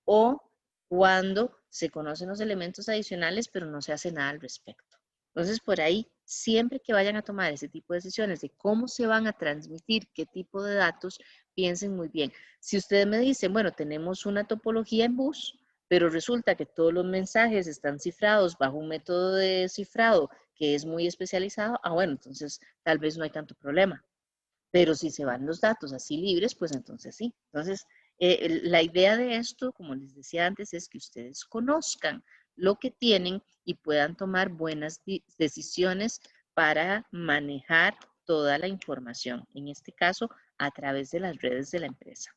o cuando se conocen los elementos adicionales pero no se hace nada al respecto. Entonces, por ahí, siempre que vayan a tomar ese tipo de decisiones de cómo se van a transmitir, qué tipo de datos, piensen muy bien. Si ustedes me dicen, bueno, tenemos una topología en bus, pero resulta que todos los mensajes están cifrados bajo un método de cifrado que es muy especializado, bueno, entonces tal vez no hay tanto problema. Pero si se van los datos así libres, pues entonces sí. Entonces, la idea de esto, como les decía antes, es que ustedes conozcan lo que tienen y puedan tomar buenas decisiones para manejar toda la información, en este caso, a través de las redes de la empresa.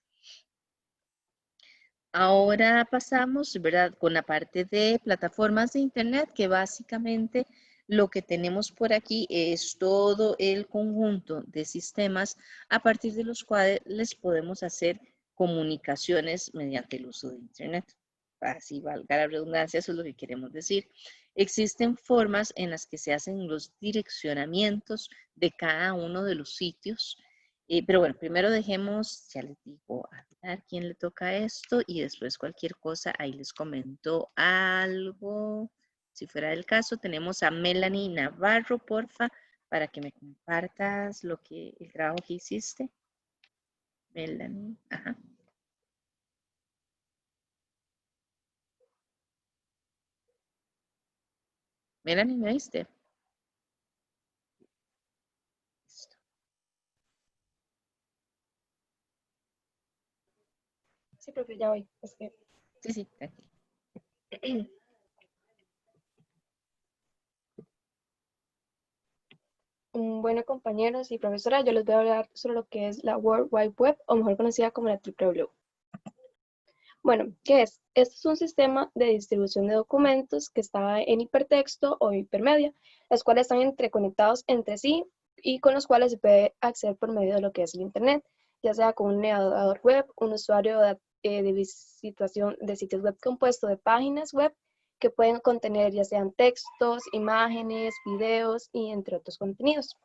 Ahora pasamos, ¿verdad?, con la parte de plataformas de Internet, que básicamente lo que tenemos por aquí es todo el conjunto de sistemas a partir de los cuales podemos hacer comunicaciones mediante el uso de Internet. Así valga la redundancia, eso es lo que queremos decir. Existen formas en las que se hacen los direccionamientos de cada uno de los sitios. Pero bueno, primero dejemos, ya les digo, a ver quién le toca esto y después cualquier cosa, ahí les comento algo. Si fuera el caso, tenemos a Melanie Navarro, porfa, para que me compartas el trabajo que hiciste. Melanie, ajá. Melanie, ¿me oíste? Sí, profe, ya voy. Es que... Sí, tranquilo. Bueno, compañeros y profesora, yo les voy a hablar sobre lo que es la World Wide Web, o mejor conocida como la WWW. Bueno, ¿qué es? Este es un sistema de distribución de documentos que está en hipertexto o hipermedia, los cuales están interconectados entre sí y con los cuales se puede acceder por medio de lo que es el Internet, ya sea con un navegador web, un usuario de visitación de sitios web compuesto de páginas web que pueden contener ya sean textos, imágenes, videos y entre otros contenidos.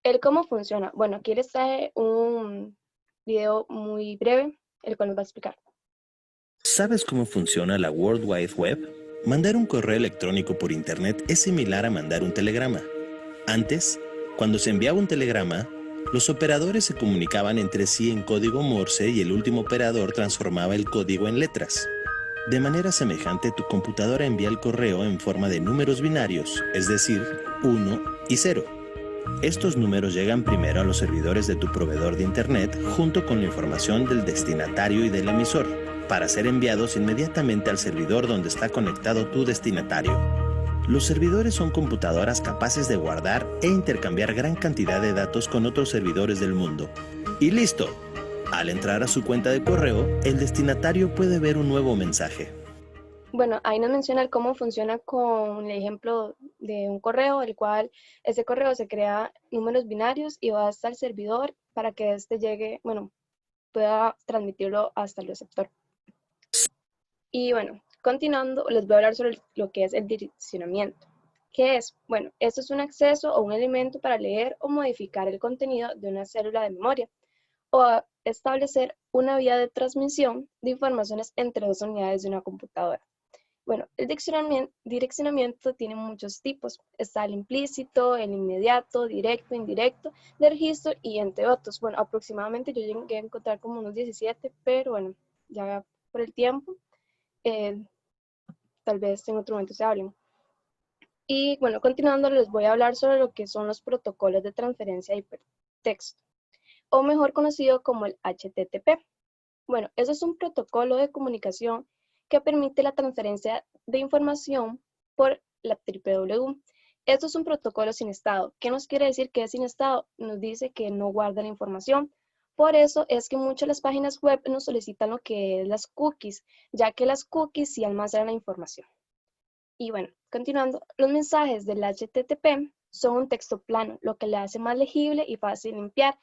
¿El cómo funciona? Bueno, aquí les traje un video muy breve, el cual nos va a explicar. ¿Sabes cómo funciona la World Wide Web? Mandar un correo electrónico por Internet es similar a mandar un telegrama. Antes, cuando se enviaba un telegrama, los operadores se comunicaban entre sí en código Morse y el último operador transformaba el código en letras. De manera semejante, tu computadora envía el correo en forma de números binarios, es decir, 1 y 0. Estos números llegan primero a los servidores de tu proveedor de Internet junto con la información del destinatario y del emisor, para ser enviados inmediatamente al servidor donde está conectado tu destinatario. Los servidores son computadoras capaces de guardar e intercambiar gran cantidad de datos con otros servidores del mundo. ¡Y listo! Al entrar a su cuenta de correo, el destinatario puede ver un nuevo mensaje. Bueno, ahí nos menciona cómo funciona con el ejemplo de un correo, el cual ese correo se crea números binarios y va hasta el servidor para que este llegue, bueno, pueda transmitirlo hasta el receptor. Y bueno, continuando, les voy a hablar sobre lo que es el direccionamiento. ¿Qué es? Bueno, esto es un acceso o un elemento para leer o modificar el contenido de una célula de memoria o establecer una vía de transmisión de informaciones entre dos unidades de una computadora. Bueno, el direccionamiento tiene muchos tipos. Está el implícito, el inmediato, directo, indirecto, de registro y entre otros. Bueno, aproximadamente yo llegué a encontrar como unos 17, pero bueno, ya por el tiempo, tal vez en otro momento se hablen. Y bueno, continuando, les voy a hablar sobre lo que son los protocolos de transferencia de hipertexto, o mejor conocido como el HTTP. Bueno, eso es un protocolo de comunicación que permite la transferencia de información por la WWW. Esto es un protocolo sin estado. ¿Qué nos quiere decir que es sin estado? Nos dice que no guarda la información. Por eso es que muchas de las páginas web nos solicitan lo que es las cookies, ya que las cookies sí almacenan la información. Y bueno, continuando, los mensajes del HTTP son un texto plano, lo que le hace más legible y fácil de limpiar.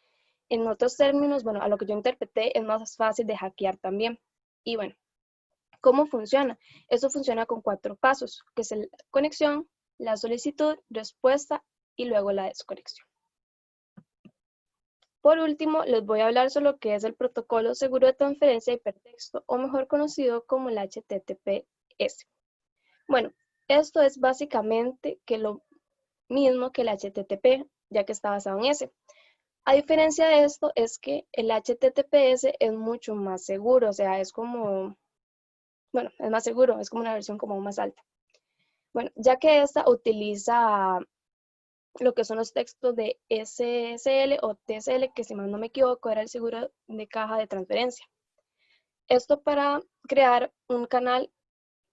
En otros términos, bueno, a lo que yo interpreté, es más fácil de hackear también. Y bueno, ¿cómo funciona? Eso funciona con 4 pasos, que es la conexión, la solicitud, respuesta y luego la desconexión. Por último, les voy a hablar sobre lo que es el protocolo seguro de transferencia de hipertexto, o mejor conocido como el HTTPS. Bueno, esto es básicamente lo mismo que el HTTP, ya que está basado en S. A diferencia de esto, es que el HTTPS es mucho más seguro, o sea, es como, bueno, es más seguro, es como una versión como más alta. Bueno, ya que esta utiliza lo que son los textos de SSL o TSL, que si mal no me equivoco era el seguro de caja de transferencia. Esto para crear un canal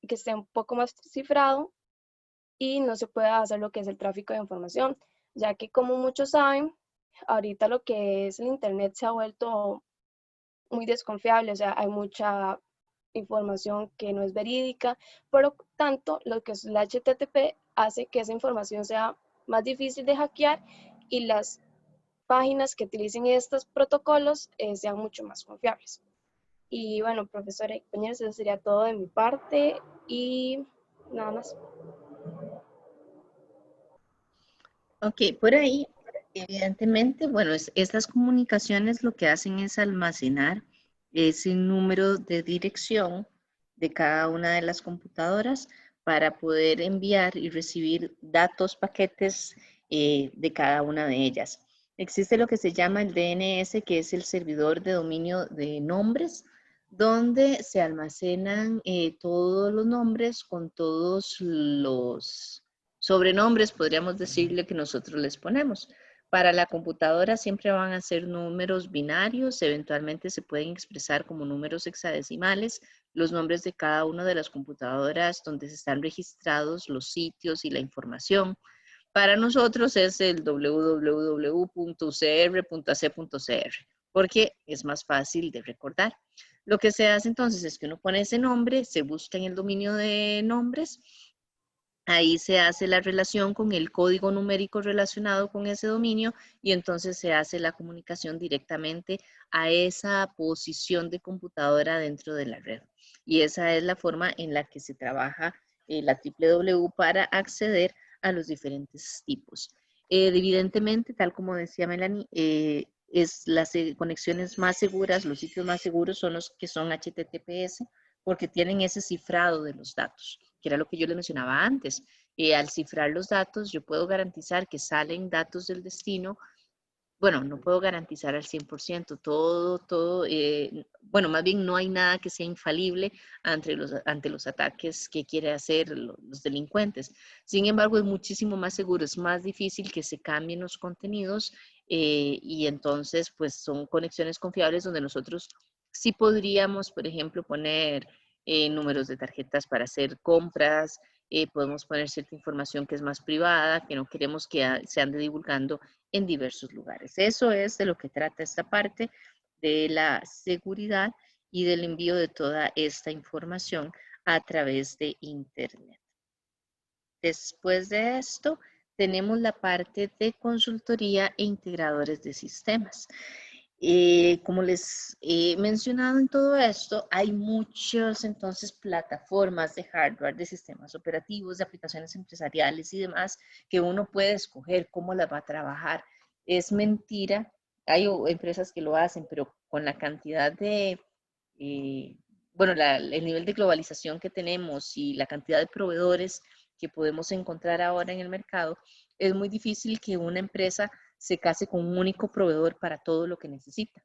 que esté un poco más cifrado y no se pueda hacer lo que es el tráfico de información, ya que como muchos saben, ahorita lo que es el internet se ha vuelto muy desconfiable, o sea, hay mucha información que no es verídica, por lo tanto, lo que es el HTTP hace que esa información sea más difícil de hackear y las páginas que utilicen estos protocolos sean mucho más confiables. Y bueno, profesora y compañeros, eso sería todo de mi parte y nada más. Ok, por ahí, evidentemente, bueno, estas comunicaciones lo que hacen es almacenar ese número de dirección de cada una de las computadoras para poder enviar y recibir datos, paquetes de cada una de ellas. Existe lo que se llama el DNS, que es el servidor de dominio de nombres, donde se almacenan todos los nombres con todos los sobrenombres, podríamos decirle, que nosotros les ponemos. Para la computadora siempre van a ser números binarios, eventualmente se pueden expresar como números hexadecimales, los nombres de cada una de las computadoras donde se están registrados los sitios y la información. Para nosotros es el www.ucr.ac.cr, porque es más fácil de recordar. Lo que se hace entonces es que uno pone ese nombre, se busca en el dominio de nombres, ahí se hace la relación con el código numérico relacionado con ese dominio y entonces se hace la comunicación directamente a esa posición de computadora dentro de la red. Y esa es la forma en la que se trabaja la www para acceder a los diferentes tipos. Evidentemente, tal como decía Melanie, las conexiones más seguras, los sitios más seguros son los que son HTTPS, porque tienen ese cifrado de los datos, que era lo que yo les mencionaba antes. Al cifrar los datos, yo puedo garantizar que salen datos del destino. Bueno, no puedo garantizar al 100%, bueno, más bien no hay nada que sea infalible ante los ataques que quieren hacer los delincuentes. Sin embargo, es muchísimo más seguro, es más difícil que se cambien los contenidos y entonces, pues son conexiones confiables donde nosotros sí podríamos, por ejemplo, poner números de tarjetas para hacer compras, podemos poner cierta información que es más privada, que no queremos que se ande divulgando en diversos lugares. Eso es de lo que trata esta parte de la seguridad y del envío de toda esta información a través de Internet. Después de esto, tenemos la parte de consultoría e integradores de sistemas. Como les he mencionado en todo esto, hay muchas entonces plataformas de hardware, de sistemas operativos, de aplicaciones empresariales y demás que uno puede escoger cómo las va a trabajar. Es mentira, hay empresas que lo hacen, pero con la cantidad de, bueno, el nivel de globalización que tenemos y la cantidad de proveedores que podemos encontrar ahora en el mercado, es muy difícil que una empresa se case con un único proveedor para todo lo que necesita.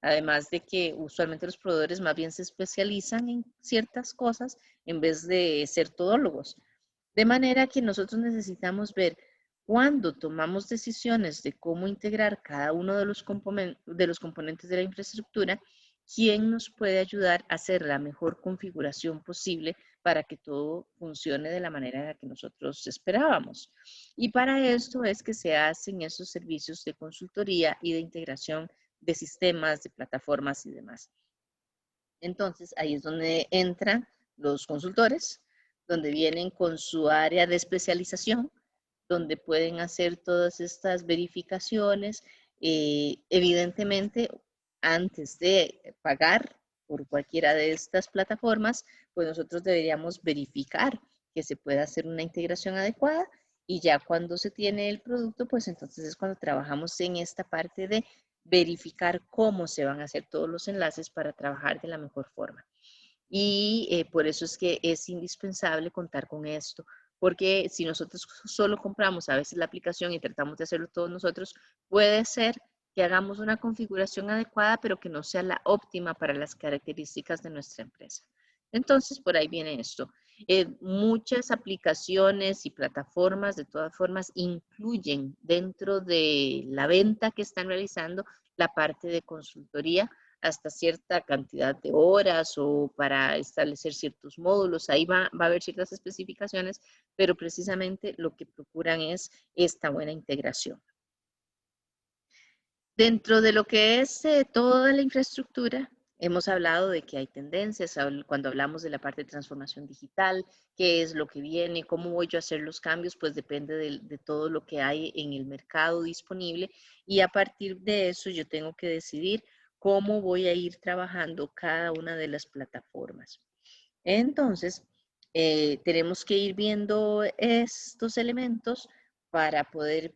Además de que usualmente los proveedores más bien se especializan en ciertas cosas en vez de ser todólogos. De manera que nosotros necesitamos ver cuando tomamos decisiones de cómo integrar cada uno de los componentes de la infraestructura, quién nos puede ayudar a hacer la mejor configuración posible para que todo funcione de la manera en la que nosotros esperábamos. Y para esto es que se hacen esos servicios de consultoría y de integración de sistemas, de plataformas y demás. Entonces, ahí es donde entran los consultores, donde vienen con su área de especialización, donde pueden hacer todas estas verificaciones. Evidentemente, antes de pagar por cualquiera de estas plataformas, pues nosotros deberíamos verificar que se pueda hacer una integración adecuada, y ya cuando se tiene el producto, pues entonces es cuando trabajamos en esta parte de verificar cómo se van a hacer todos los enlaces para trabajar de la mejor forma. Y por eso es que es indispensable contar con esto, porque si nosotros solo compramos a veces la aplicación y tratamos de hacerlo todos nosotros, puede ser que hagamos una configuración adecuada, pero que no sea la óptima para las características de nuestra empresa. Entonces, por ahí viene esto. Muchas aplicaciones y plataformas, de todas formas, incluyen dentro de la venta que están realizando la parte de consultoría hasta cierta cantidad de horas o para establecer ciertos módulos. Ahí va a haber ciertas especificaciones, pero precisamente lo que procuran es esta buena integración. Dentro de lo que es toda la infraestructura, hemos hablado de que hay tendencias cuando hablamos de la parte de transformación digital, qué es lo que viene, cómo voy yo a hacer los cambios, pues depende de todo lo que hay en el mercado disponible, y a partir de eso yo tengo que decidir cómo voy a ir trabajando cada una de las plataformas. Entonces, tenemos que ir viendo estos elementos para poder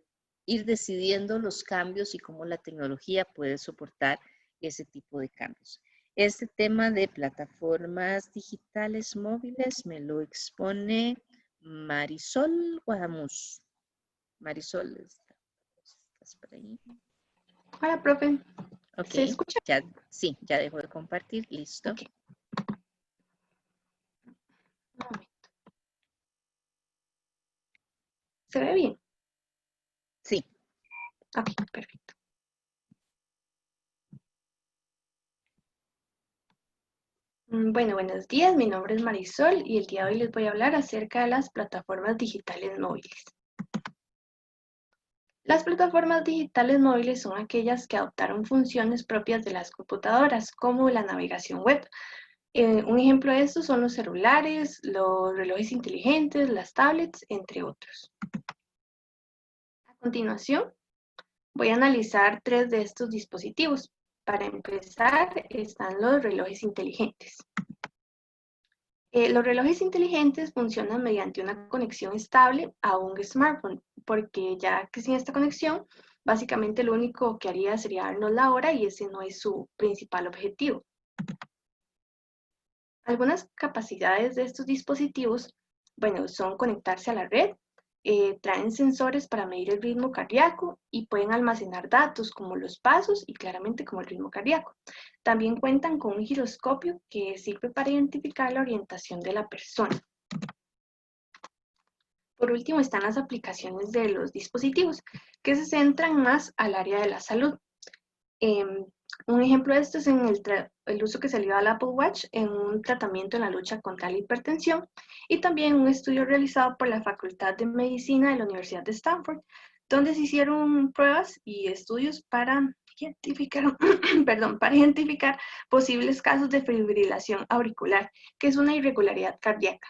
ir decidiendo los cambios y cómo la tecnología puede soportar ese tipo de cambios. Este tema de plataformas digitales móviles me lo expone Marisol Guadamuz. Marisol, ¿estás por ahí? Hola, profe. Ok, ¿Se escucha? Sí, ya dejo de compartir, listo. Okay. Un momento. ¿Se ve bien? Sí. Ok, perfecto. Bueno, buenos días, mi nombre es Marisol y el día de hoy les voy a hablar acerca de las plataformas digitales móviles. Las plataformas digitales móviles son aquellas que adoptaron funciones propias de las computadoras, como la navegación web. Un ejemplo de esto son los celulares, los relojes inteligentes, las tablets, entre otros. A continuación, voy a analizar 3 de estos dispositivos. Para empezar, están los relojes inteligentes. Los relojes inteligentes funcionan mediante una conexión estable a un smartphone, porque ya que sin esta conexión, básicamente lo único que haría sería darnos la hora y ese no es su principal objetivo. Algunas capacidades de estos dispositivos, bueno, son conectarse a la red, traen sensores para medir el ritmo cardíaco y pueden almacenar datos como los pasos y claramente como el ritmo cardíaco. También cuentan con un giroscopio que sirve para identificar la orientación de la persona. Por último están las aplicaciones de los dispositivos que se centran más al área de la salud. Un ejemplo de esto es en el uso que se le dio al Apple Watch en un tratamiento en la lucha contra la hipertensión, y también un estudio realizado por la Facultad de Medicina de la Universidad de Stanford, donde se hicieron pruebas y estudios para identificar, para identificar posibles casos de fibrilación auricular, que es una irregularidad cardíaca.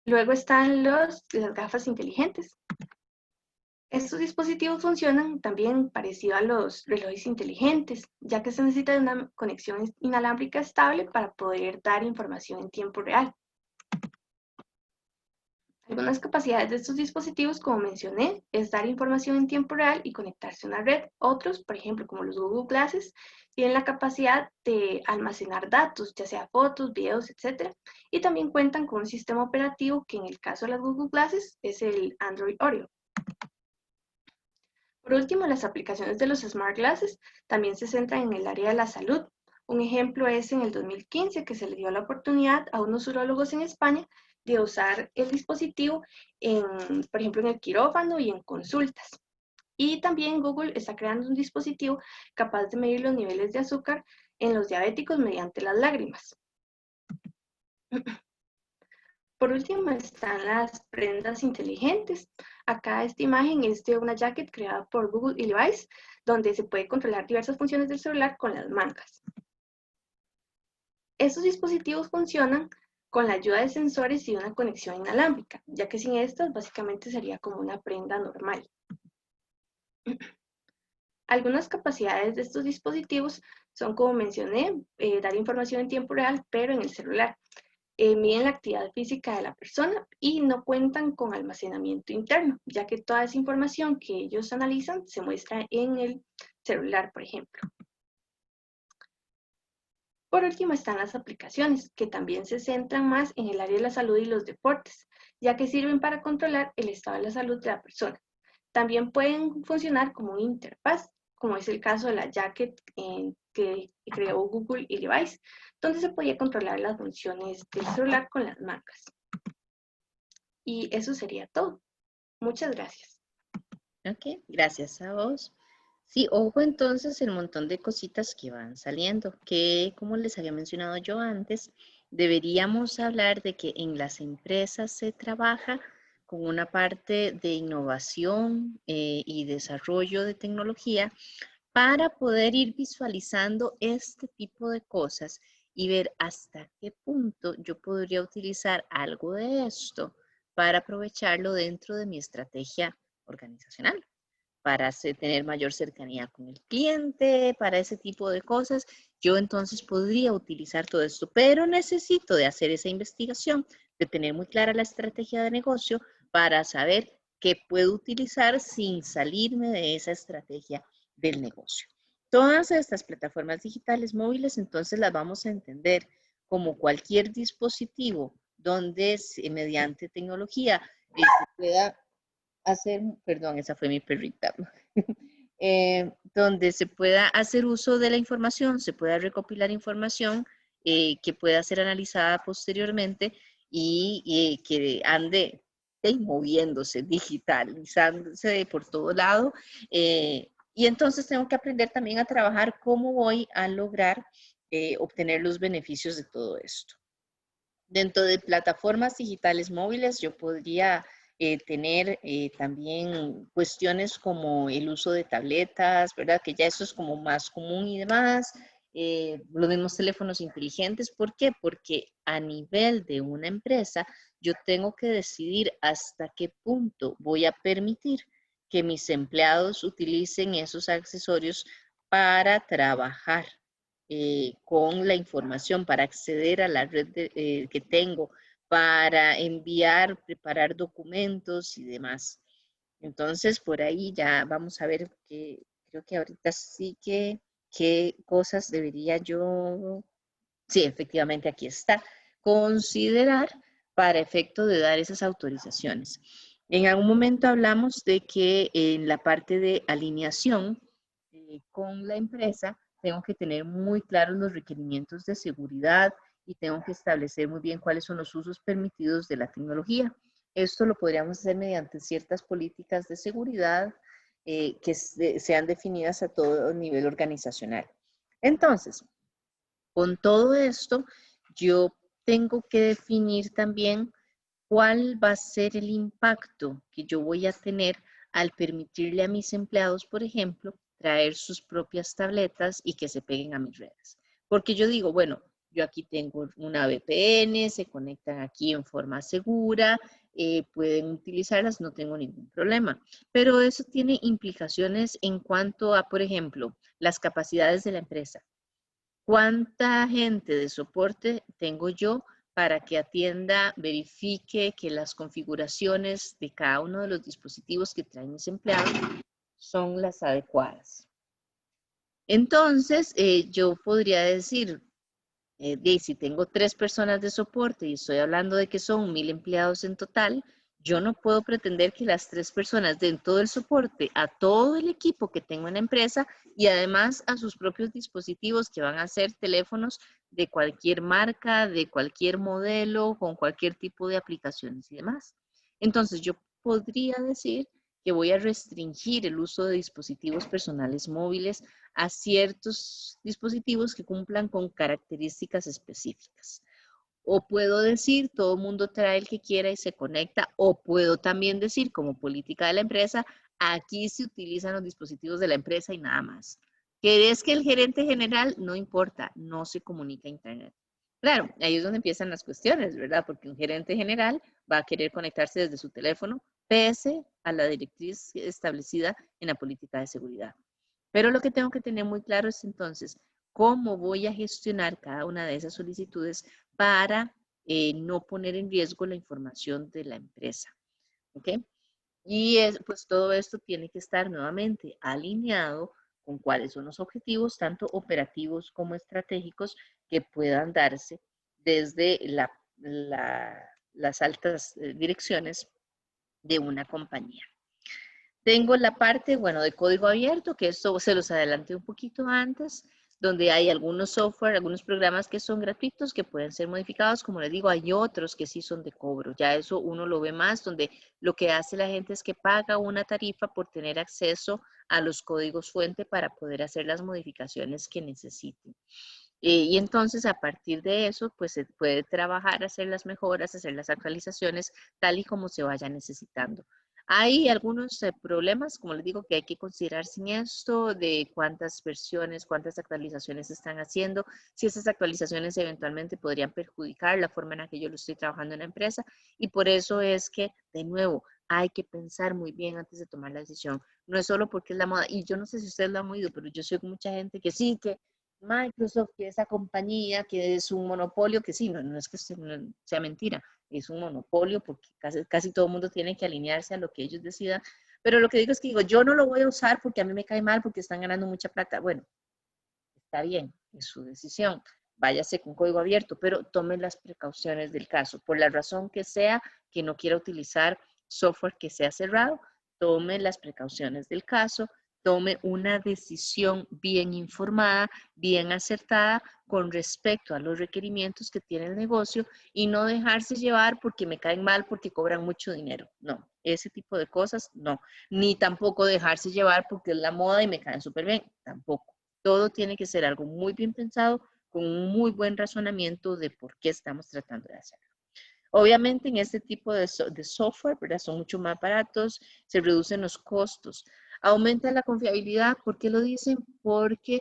Luego están las gafas inteligentes. Estos dispositivos funcionan también parecido a los relojes inteligentes, ya que se necesita de una conexión inalámbrica estable para poder dar información en tiempo real. Algunas capacidades de estos dispositivos, como mencioné, es dar información en tiempo real y conectarse a una red. Otros, por ejemplo, como los Google Glasses, tienen la capacidad de almacenar datos, ya sea fotos, videos, etc. Y también cuentan con un sistema operativo que en el caso de las Google Glasses es el Android Oreo. Por último, las aplicaciones de los Smart Glasses también se centran en el área de la salud. Un ejemplo es en el 2015 que se le dio la oportunidad a unos urólogos en España de usar el dispositivo, por ejemplo, en el quirófano y en consultas. Y también Google está creando un dispositivo capaz de medir los niveles de azúcar en los diabéticos mediante las lágrimas. Por último están las prendas inteligentes. Acá esta imagen es de una jacket creada por Google y Levi's, donde se puede controlar diversas funciones del celular con las mangas. Estos dispositivos funcionan con la ayuda de sensores y una conexión inalámbrica, ya que sin estas básicamente sería como una prenda normal. Algunas capacidades de estos dispositivos son, como mencioné, dar información en tiempo real, pero en el celular. Miden la actividad física de la persona y no cuentan con almacenamiento interno, ya que toda esa información que ellos analizan se muestra en el celular, por ejemplo. Por último están las aplicaciones, que también se centran más en el área de la salud y los deportes, ya que sirven para controlar el estado de la salud de la persona. También pueden funcionar como una interfaz, como es el caso de la Jacket que creó Google y Levi's, donde se podía controlar las funciones del celular con las marcas. Y eso sería todo. Muchas gracias. Ok, gracias a vos. Sí, ojo entonces el montón de cositas que van saliendo, que como les había mencionado yo antes, deberíamos hablar de que en las empresas se trabaja con una parte de innovación y desarrollo de tecnología para poder ir visualizando este tipo de cosas y ver hasta qué punto yo podría utilizar algo de esto para aprovecharlo dentro de mi estrategia organizacional, para tener mayor cercanía con el cliente, para ese tipo de cosas. Yo entonces podría utilizar todo esto, pero necesito de hacer esa investigación, de tener muy clara la estrategia de negocio para saber qué puedo utilizar sin salirme de esa estrategia del negocio. Todas estas plataformas digitales móviles entonces las vamos a entender como cualquier dispositivo donde mediante tecnología se pueda hacer, perdón, esa fue mi perrita, donde se pueda hacer uso de la información, se pueda recopilar información que pueda ser analizada posteriormente y que ande moviéndose, digitalizándose por todo lado. Y entonces tengo que aprender también a trabajar cómo voy a lograr obtener los beneficios de todo esto. Dentro de plataformas digitales móviles, yo podría tener también cuestiones como el uso de tabletas, ¿verdad? Que ya eso es como más común y demás. Los mismos teléfonos inteligentes. ¿Por qué? Porque a nivel de una empresa, yo tengo que decidir hasta qué punto voy a permitir que mis empleados utilicen esos accesorios para trabajar con la información, para acceder a la red que tengo, para enviar, preparar documentos y demás. Entonces, por ahí ya vamos a ver que creo que ahorita sí que qué cosas debería yo, sí, efectivamente aquí está, considerar para efecto de dar esas autorizaciones. En algún momento hablamos de que en la parte de alineación con la empresa, tengo que tener muy claros los requerimientos de seguridad y tengo que establecer muy bien cuáles son los usos permitidos de la tecnología. Esto lo podríamos hacer mediante ciertas políticas de seguridad que sean definidas a todo nivel organizacional. Entonces, con todo esto, yo tengo que definir también cuál va a ser el impacto que yo voy a tener al permitirle a mis empleados, por ejemplo, traer sus propias tabletas y que se peguen a mis redes. Porque yo digo, bueno, yo aquí tengo una VPN, se conectan aquí en forma segura, pueden utilizarlas, no tengo ningún problema. Pero eso tiene implicaciones en cuanto a, por ejemplo, las capacidades de la empresa. ¿Cuánta gente de soporte tengo yo para que atienda, verifique que las configuraciones de cada uno de los dispositivos que traen mis empleados son las adecuadas? Entonces, yo podría decir, si tengo 3 personas de soporte y estoy hablando de que son 1000 empleados en total, yo no puedo pretender que las 3 personas den todo el soporte a todo el equipo que tengo en la empresa y además a sus propios dispositivos que van a ser teléfonos de cualquier marca, de cualquier modelo, con cualquier tipo de aplicaciones y demás. Entonces, yo podría decir que voy a restringir el uso de dispositivos personales móviles a ciertos dispositivos que cumplan con características específicas. O puedo decir, todo el mundo trae el que quiera y se conecta, o puedo también decir, como política de la empresa, aquí se utilizan los dispositivos de la empresa y nada más. ¿Querés que el gerente general? No importa, no se comunica a internet. Claro, ahí es donde empiezan las cuestiones, ¿verdad? Porque un gerente general va a querer conectarse desde su teléfono, pese a la directriz establecida en la política de seguridad. Pero lo que tengo que tener muy claro es entonces cómo voy a gestionar cada una de esas solicitudes para no poner en riesgo la información de la empresa. ¿Ok? Y pues todo esto tiene que estar nuevamente alineado con cuáles son los objetivos, tanto operativos como estratégicos, que puedan darse desde las altas direcciones de una compañía. Tengo la parte, bueno, de código abierto, que esto se los adelanté un poquito antes, donde hay algunos software, algunos programas que son gratuitos, que pueden ser modificados. Como les digo, hay otros que sí son de cobro. Ya eso uno lo ve más, donde lo que hace la gente es que paga una tarifa por tener acceso a los códigos fuente para poder hacer las modificaciones que necesiten. Y entonces a partir de eso, pues se puede trabajar, hacer las mejoras, hacer las actualizaciones, tal y como se vaya necesitando. Hay algunos problemas, como les digo, que hay que considerar sin esto, de cuántas versiones, cuántas actualizaciones están haciendo, si esas actualizaciones eventualmente podrían perjudicar la forma en la que yo lo estoy trabajando en la empresa. Y por eso es que, de nuevo, hay que pensar muy bien antes de tomar la decisión. No es solo porque es la moda. Y yo no sé si ustedes lo han oído, pero yo soy con mucha gente que sí, que Microsoft, que esa compañía, que es un monopolio, que sí, no es que sea mentira, es un monopolio porque casi todo el mundo tiene que alinearse a lo que ellos decidan. Pero lo que digo es que digo, yo no lo voy a usar porque a mí me cae mal porque están ganando mucha plata. Bueno, está bien, es su decisión. Váyase con código abierto, pero tome las precauciones del caso. Por la razón que sea, que no quiera utilizar software que sea cerrado, tome las precauciones del caso, tome una decisión bien informada, bien acertada con respecto a los requerimientos que tiene el negocio y no dejarse llevar porque me caen mal, porque cobran mucho dinero. No, ese tipo de cosas no. Ni tampoco dejarse llevar porque es la moda y me caen súper bien, tampoco. Todo tiene que ser algo muy bien pensado, con un muy buen razonamiento de por qué estamos tratando de hacerlo. Obviamente en este tipo de software, ¿verdad? Son mucho más baratos, se reducen los costos, aumenta la confiabilidad. ¿Por qué lo dicen? Porque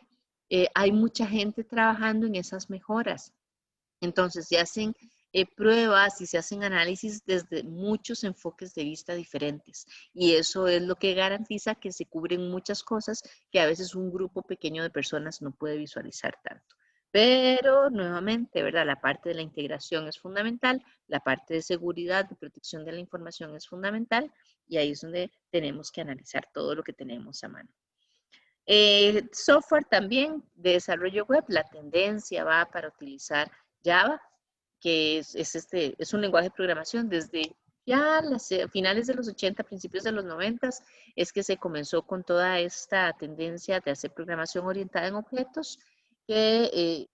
hay mucha gente trabajando en esas mejoras. Entonces se hacen pruebas y se hacen análisis desde muchos enfoques de vista diferentes. Y eso es lo que garantiza que se cubren muchas cosas que a veces un grupo pequeño de personas no puede visualizar tanto. Pero nuevamente, ¿verdad? La parte de la integración es fundamental, la parte de seguridad, de protección de la información es fundamental y ahí es donde tenemos que analizar todo lo que tenemos a mano. Software también de desarrollo web, la tendencia va para utilizar Java, que es un lenguaje de programación desde ya las finales de los 80, principios de los 90, es que se comenzó con toda esta tendencia de hacer programación orientada en objetos, que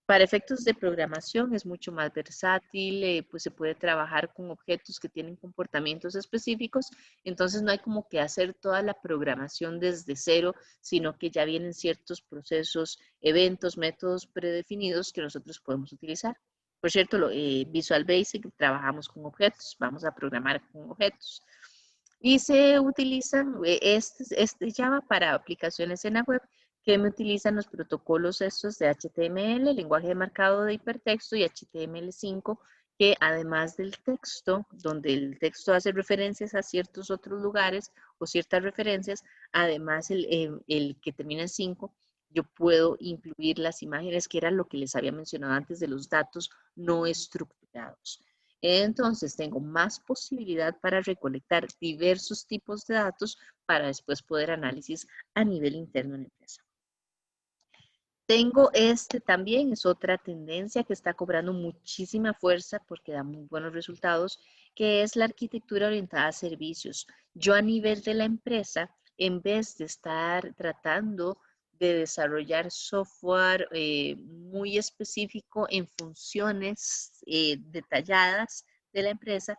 para efectos de programación es mucho más versátil, pues se puede trabajar con objetos que tienen comportamientos específicos, entonces no hay como que hacer toda la programación desde cero, sino que ya vienen ciertos procesos, eventos, métodos predefinidos que nosotros podemos utilizar. Por cierto, Visual Basic, trabajamos con objetos, vamos a programar con objetos. Y se utilizan este Java para aplicaciones en la web que me utilizan los protocolos estos de HTML, lenguaje de marcado de hipertexto y HTML5, que además del texto, donde el texto hace referencias a ciertos otros lugares o ciertas referencias, además el que termina en 5, yo puedo incluir las imágenes, que era lo que les había mencionado antes de los datos no estructurados. Entonces tengo más posibilidad para recolectar diversos tipos de datos para después poder análisis a nivel interno en la empresa. Tengo también, es otra tendencia que está cobrando muchísima fuerza porque da muy buenos resultados, que es la arquitectura orientada a servicios. Yo a nivel de la empresa, en vez de estar tratando de desarrollar software muy específico en funciones detalladas de la empresa,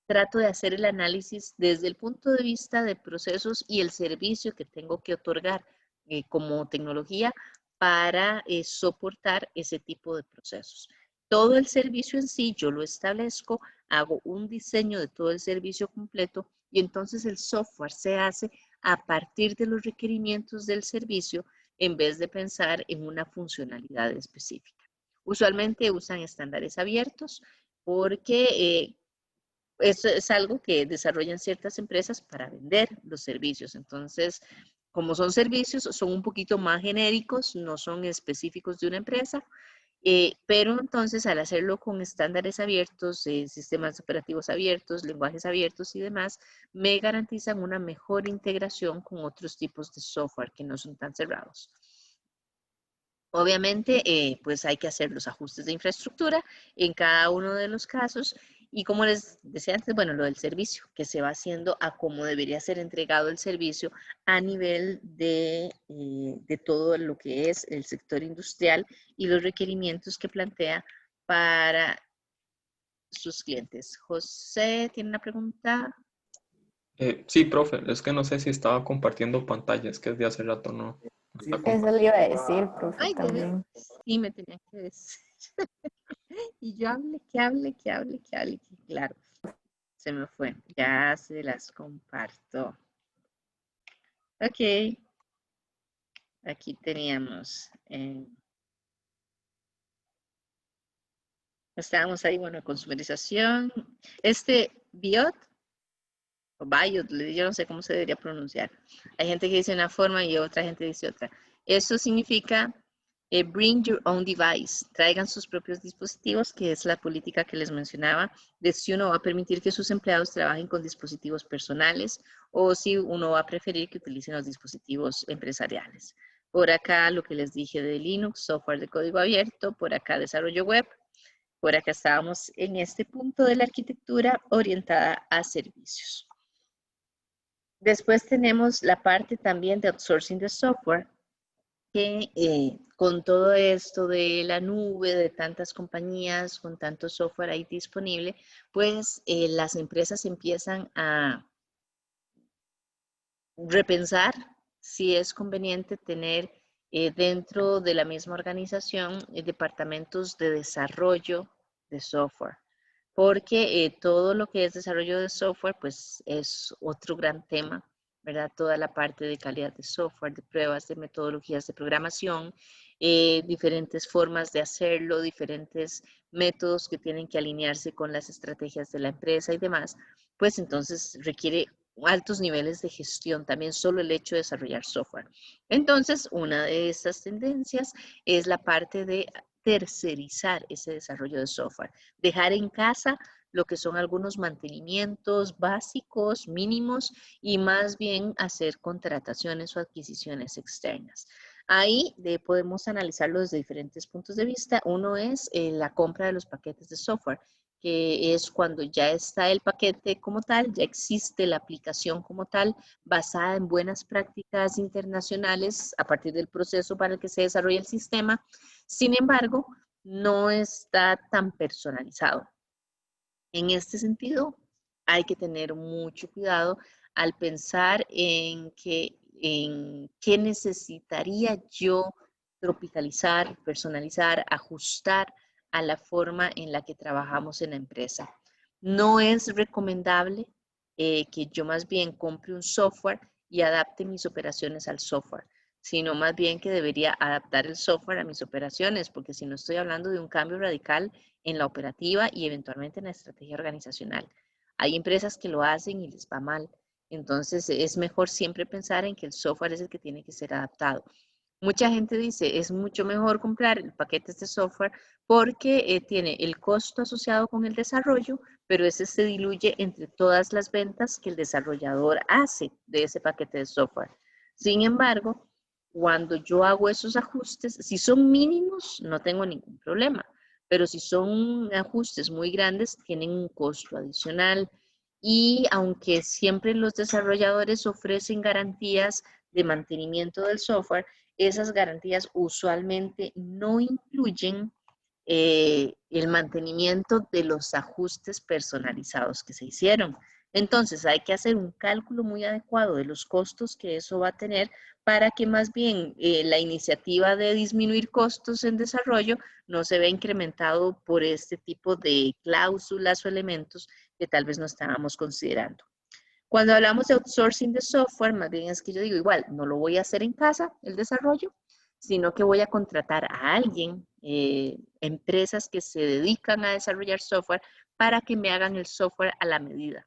trato de hacer el análisis desde el punto de vista de procesos y el servicio que tengo que otorgar como tecnología para soportar ese tipo de procesos. Todo el servicio en sí yo lo establezco, hago un diseño de todo el servicio completo y entonces el software se hace a partir de los requerimientos del servicio en vez de pensar en una funcionalidad específica. Usualmente usan estándares abiertos porque eso es algo que desarrollan ciertas empresas para vender los servicios. Entonces, como son servicios, son un poquito más genéricos, no son específicos de una empresa, pero entonces al hacerlo con estándares abiertos, sistemas operativos abiertos, lenguajes abiertos y demás, me garantizan una mejor integración con otros tipos de software que no son tan cerrados. Obviamente, pues hay que hacer los ajustes de infraestructura en cada uno de los casos y como les decía antes, bueno, lo del servicio, que se va haciendo a cómo debería ser entregado el servicio a nivel de todo lo que es el sector industrial y los requerimientos que plantea para sus clientes. José, ¿tiene una pregunta? Sí, profe, es que no sé si estaba compartiendo pantalla, es que desde hace rato no está Eso compartiendo. le iba a decir, profe, Ay, también. sí, me tenía que decir. Y yo hable, que claro, se me fue. Ya se las comparto. Ok. Aquí teníamos. Estábamos ahí, bueno, consumerización. BIOT, o BIOT, yo no sé cómo se debería pronunciar. Hay gente que dice una forma y otra gente dice otra. Eso significa bring your own device. Traigan sus propios dispositivos, que es la política que les mencionaba, de si uno va a permitir que sus empleados trabajen con dispositivos personales o si uno va a preferir que utilicen los dispositivos empresariales. Por acá lo que les dije de Linux, software de código abierto, por acá desarrollo web, por acá estábamos en este punto de la arquitectura orientada a servicios. Después tenemos la parte también de outsourcing de software, que con todo esto de la nube, de tantas compañías, con tanto software ahí disponible, pues las empresas empiezan a repensar si es conveniente tener dentro de la misma organización departamentos de desarrollo de software, porque todo lo que es desarrollo de software pues es otro gran tema, ¿verdad? Toda la parte de calidad de software, de pruebas, de metodologías de programación, diferentes formas de hacerlo, diferentes métodos que tienen que alinearse con las estrategias de la empresa y demás, pues entonces requiere altos niveles de gestión, también solo el hecho de desarrollar software. Entonces, una de estas tendencias es la parte de tercerizar ese desarrollo de software, dejar en casa lo que son algunos mantenimientos básicos, mínimos, y más bien hacer contrataciones o adquisiciones externas. Ahí podemos analizarlo desde diferentes puntos de vista. Uno es la compra de los paquetes de software, que es cuando ya está el paquete como tal, ya existe la aplicación como tal, basada en buenas prácticas internacionales a partir del proceso para el que se desarrolla el sistema. Sin embargo, no está tan personalizado. En este sentido, hay que tener mucho cuidado al pensar en qué necesitaría yo tropicalizar, personalizar, ajustar a la forma en la que trabajamos en la empresa. No es recomendable que yo más bien compre un software y adapte mis operaciones al software, sino más bien que debería adaptar el software a mis operaciones, porque si no estoy hablando de un cambio radical en la operativa y eventualmente en la estrategia organizacional. Hay empresas que lo hacen y les va mal, entonces es mejor siempre pensar en que el software es el que tiene que ser adaptado. Mucha gente dice, es mucho mejor comprar el paquete de software porque tiene el costo asociado con el desarrollo, pero ese se diluye entre todas las ventas que el desarrollador hace de ese paquete de software. Sin embargo, cuando yo hago esos ajustes, si son mínimos, no tengo ningún problema, pero si son ajustes muy grandes, tienen un costo adicional. Y aunque siempre los desarrolladores ofrecen garantías de mantenimiento del software, esas garantías usualmente no incluyen el mantenimiento de los ajustes personalizados que se hicieron. Entonces hay que hacer un cálculo muy adecuado de los costos que eso va a tener para que más bien la iniciativa de disminuir costos en desarrollo no se vea incrementado por este tipo de cláusulas o elementos que tal vez no estábamos considerando. Cuando hablamos de outsourcing de software, más bien es que yo digo, igual, no lo voy a hacer en casa, el desarrollo, sino que voy a contratar a alguien empresas que se dedican a desarrollar software para que me hagan el software a la medida.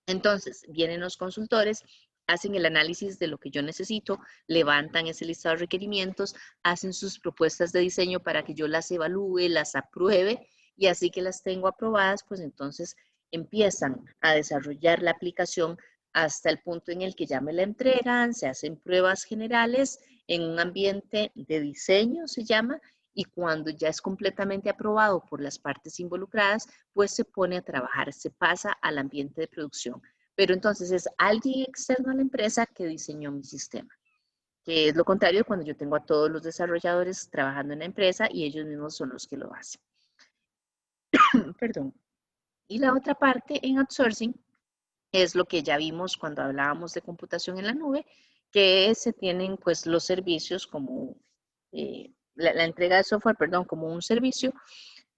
Entonces, vienen los consultores, hacen el análisis de lo que yo necesito, levantan ese listado de requerimientos, hacen sus propuestas de diseño para que yo las evalúe, las apruebe, y así que las tengo aprobadas, pues entonces empiezan a desarrollar la aplicación hasta el punto en el que ya me la entregan, se hacen pruebas generales en un ambiente de diseño, se llama, y cuando ya es completamente aprobado por las partes involucradas, pues se pone a trabajar, se pasa al ambiente de producción. Pero entonces es alguien externo a la empresa que diseñó mi sistema, que es lo contrario de cuando yo tengo a todos los desarrolladores trabajando en la empresa y ellos mismos son los que lo hacen. Perdón. Y la otra parte en outsourcing es lo que ya vimos cuando hablábamos de computación en la nube, que se tienen pues los servicios como la entrega de software, perdón, como un servicio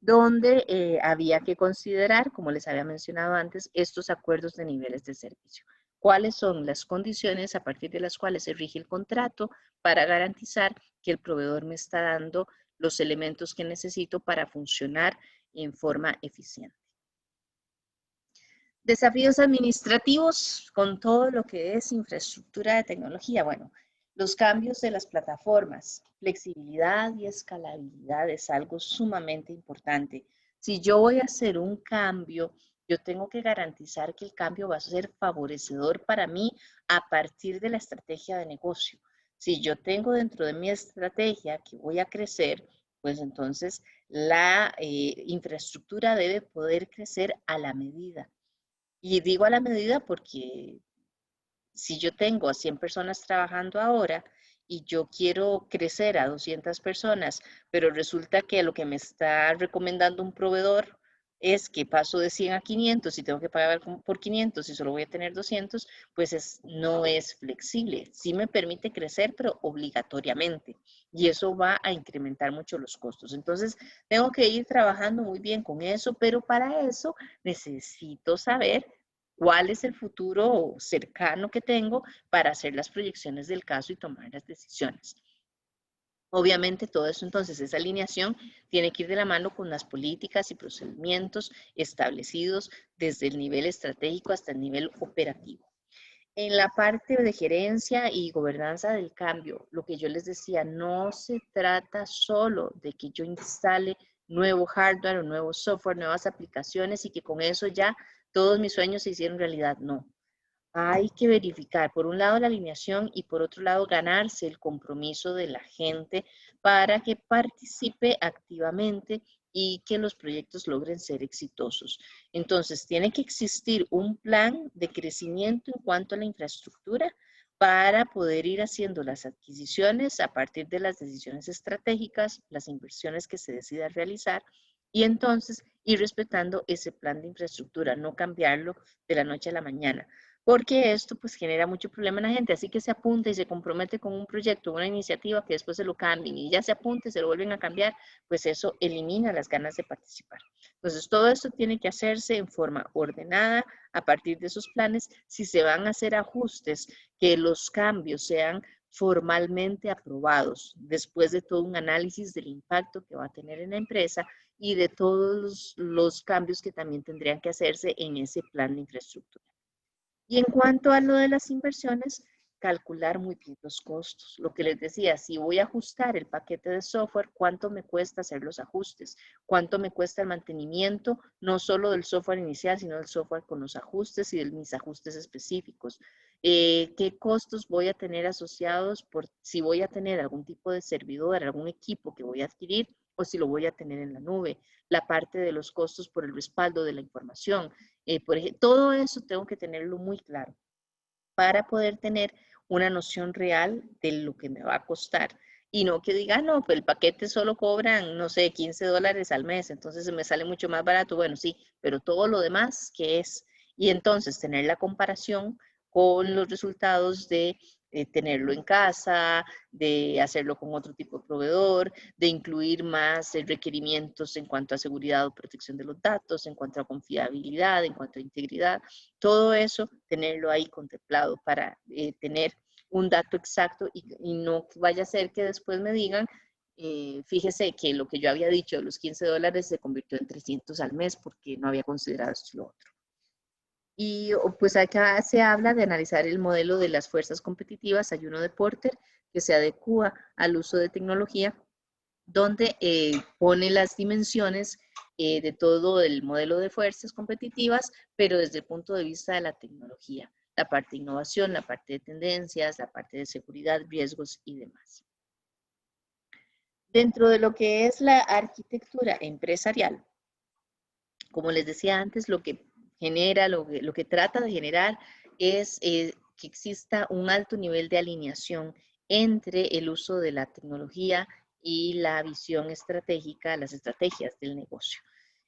donde había que considerar, como les había mencionado antes, estos acuerdos de niveles de servicio. ¿Cuáles son las condiciones a partir de las cuales se rige el contrato para garantizar que el proveedor me está dando los elementos que necesito para funcionar en forma eficiente? Desafíos administrativos con todo lo que es infraestructura de tecnología. Bueno, los cambios de las plataformas, flexibilidad y escalabilidad es algo sumamente importante. Si yo voy a hacer un cambio, yo tengo que garantizar que el cambio va a ser favorecedor para mí a partir de la estrategia de negocio. Si yo tengo dentro de mi estrategia que voy a crecer, pues entonces la infraestructura debe poder crecer a la medida. Y digo a la medida porque si yo tengo a 100 personas trabajando ahora y yo quiero crecer a 200 personas, pero resulta que lo que me está recomendando un proveedor es que paso de 100 a 500 y tengo que pagar por 500 y solo voy a tener 200, pues no es flexible. Sí me permite crecer, pero obligatoriamente. Y eso va a incrementar mucho los costos. Entonces, tengo que ir trabajando muy bien con eso, pero para eso necesito saber cuál es el futuro cercano que tengo para hacer las proyecciones del caso y tomar las decisiones. Obviamente todo eso entonces, esa alineación tiene que ir de la mano con las políticas y procedimientos establecidos desde el nivel estratégico hasta el nivel operativo. En la parte de gerencia y gobernanza del cambio, lo que yo les decía, no se trata solo de que yo instale nuevo hardware o nuevo software, nuevas aplicaciones y que con eso ya todos mis sueños se hicieron realidad. No. Hay que verificar, por un lado, la alineación y por otro lado, ganarse el compromiso de la gente para que participe activamente y que los proyectos logren ser exitosos. Entonces, tiene que existir un plan de crecimiento en cuanto a la infraestructura para poder ir haciendo las adquisiciones a partir de las decisiones estratégicas, las inversiones que se decida realizar y entonces ir respetando ese plan de infraestructura, no cambiarlo de la noche a la mañana, porque esto pues genera mucho problema en la gente, así que se apunta y se compromete con un proyecto, una iniciativa que después se lo cambien y ya se apunte, se lo vuelven a cambiar, pues eso elimina las ganas de participar. Entonces todo esto tiene que hacerse en forma ordenada a partir de esos planes. Si se van a hacer ajustes, que los cambios sean formalmente aprobados después de todo un análisis del impacto que va a tener en la empresa y de todos los cambios que también tendrían que hacerse en ese plan de infraestructura. Y en cuanto a lo de las inversiones, calcular muy bien los costos. Lo que les decía, si voy a ajustar el paquete de software, ¿cuánto me cuesta hacer los ajustes? ¿Cuánto me cuesta el mantenimiento, no solo del software inicial, sino del software con los ajustes y de mis ajustes específicos? ¿Qué costos voy a tener asociados por si voy a tener algún tipo de servidor, algún equipo que voy a adquirir o si lo voy a tener en la nube? La parte de los costos por el respaldo de la información. Por ejemplo, todo eso tengo que tenerlo muy claro para poder tener una noción real de lo que me va a costar. Y no que diga, no, pues el paquete solo cobran, no sé, $15 al mes, entonces me sale mucho más barato. Bueno, sí, pero todo lo demás, ¿qué es? Y entonces tener la comparación con los resultados de tenerlo en casa, de hacerlo con otro tipo de proveedor, de incluir más requerimientos en cuanto a seguridad o protección de los datos, en cuanto a confiabilidad, en cuanto a integridad. Todo eso, tenerlo ahí contemplado para tener un dato exacto y no vaya a ser que después me digan Fíjese que lo que yo había dicho de los $15 se convirtió en 300 al mes porque no había considerado esto y lo otro. Y pues acá se habla de analizar el modelo de las fuerzas competitivas, hay uno de Porter que se adecua al uso de tecnología, donde pone las dimensiones de todo el modelo de fuerzas competitivas, pero desde el punto de vista de la tecnología, la parte de innovación, la parte de tendencias, la parte de seguridad, riesgos y demás. Dentro de lo que es la arquitectura empresarial, como les decía antes, lo que genera, lo que trata de generar es que exista un alto nivel de alineación entre el uso de la tecnología y la visión estratégica, las estrategias del negocio.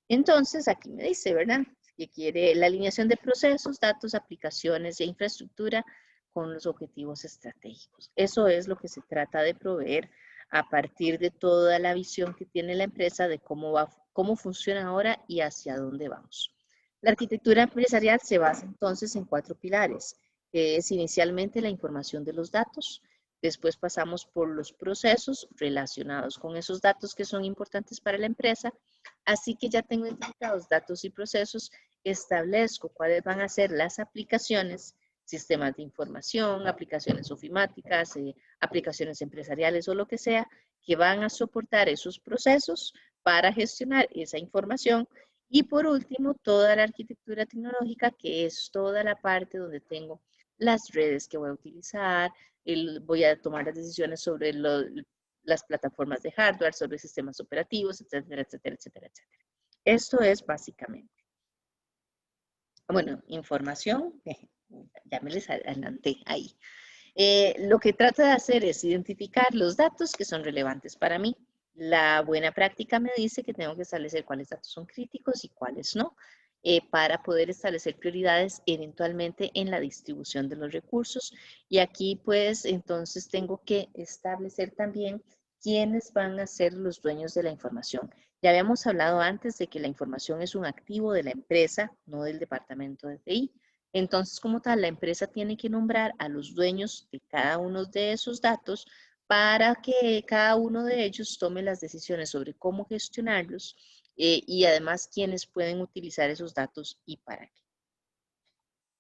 Entonces, aquí me dice, ¿verdad? Que quiere la alineación de procesos, datos, aplicaciones e infraestructura con los objetivos estratégicos. Eso es lo que se trata de proveer a partir de toda la visión que tiene la empresa de cómo funciona ahora y hacia dónde vamos. La arquitectura empresarial se basa entonces en 4 pilares, que es inicialmente la información de los datos, después pasamos por los procesos relacionados con esos datos que son importantes para la empresa, así que ya tengo identificados datos y procesos, establezco cuáles van a ser las aplicaciones, sistemas de información, aplicaciones ofimáticas, aplicaciones empresariales o lo que sea, que van a soportar esos procesos para gestionar esa información. Y por último, toda la arquitectura tecnológica, que es toda la parte donde tengo las redes que voy a utilizar, voy a tomar las decisiones sobre las plataformas de hardware, sobre sistemas operativos, etcétera, etcétera, etcétera, etcétera. Esto es básicamente. Bueno, información, ya me les adelanté ahí. Lo que trata de hacer es identificar los datos que son relevantes para mí. La buena práctica me dice que tengo que establecer cuáles datos son críticos y cuáles no, para poder establecer prioridades eventualmente en la distribución de los recursos. Y aquí pues entonces tengo que establecer también quiénes van a ser los dueños de la información. Ya habíamos hablado antes de que la información es un activo de la empresa, no del departamento de TI. Entonces, como tal, la empresa tiene que nombrar a los dueños de cada uno de esos datos para que cada uno de ellos tome las decisiones sobre cómo gestionarlos y además quiénes pueden utilizar esos datos y para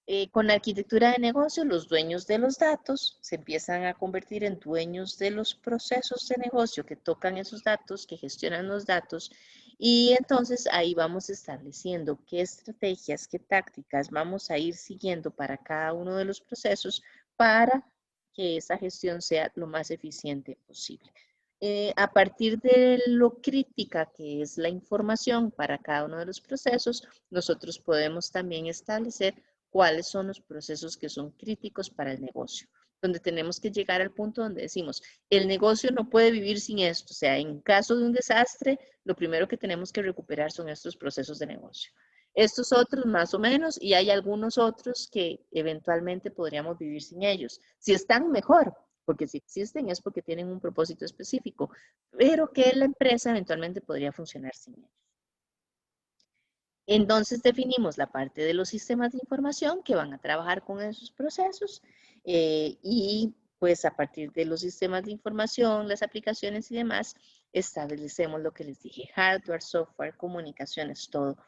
qué. Con la arquitectura de negocio, los dueños de los datos se empiezan a convertir en dueños de los procesos de negocio que tocan esos datos, que gestionan los datos, y entonces ahí vamos estableciendo qué estrategias, qué tácticas vamos a ir siguiendo para cada uno de los procesos para que esa gestión sea lo más eficiente posible. A partir de lo crítica que es la información para cada uno de los procesos, nosotros podemos también establecer cuáles son los procesos que son críticos para el negocio, donde tenemos que llegar al punto donde decimos, el negocio no puede vivir sin esto, o sea, en caso de un desastre, lo primero que tenemos que recuperar son estos procesos de negocio. Estos otros más o menos, y hay algunos otros que eventualmente podríamos vivir sin ellos. Si están, mejor, porque si existen es porque tienen un propósito específico, pero que la empresa eventualmente podría funcionar sin ellos. Entonces definimos la parte de los sistemas de información que van a trabajar con esos procesos y pues a partir de los sistemas de información, las aplicaciones y demás, establecemos lo que les dije, hardware, software, comunicaciones, todo.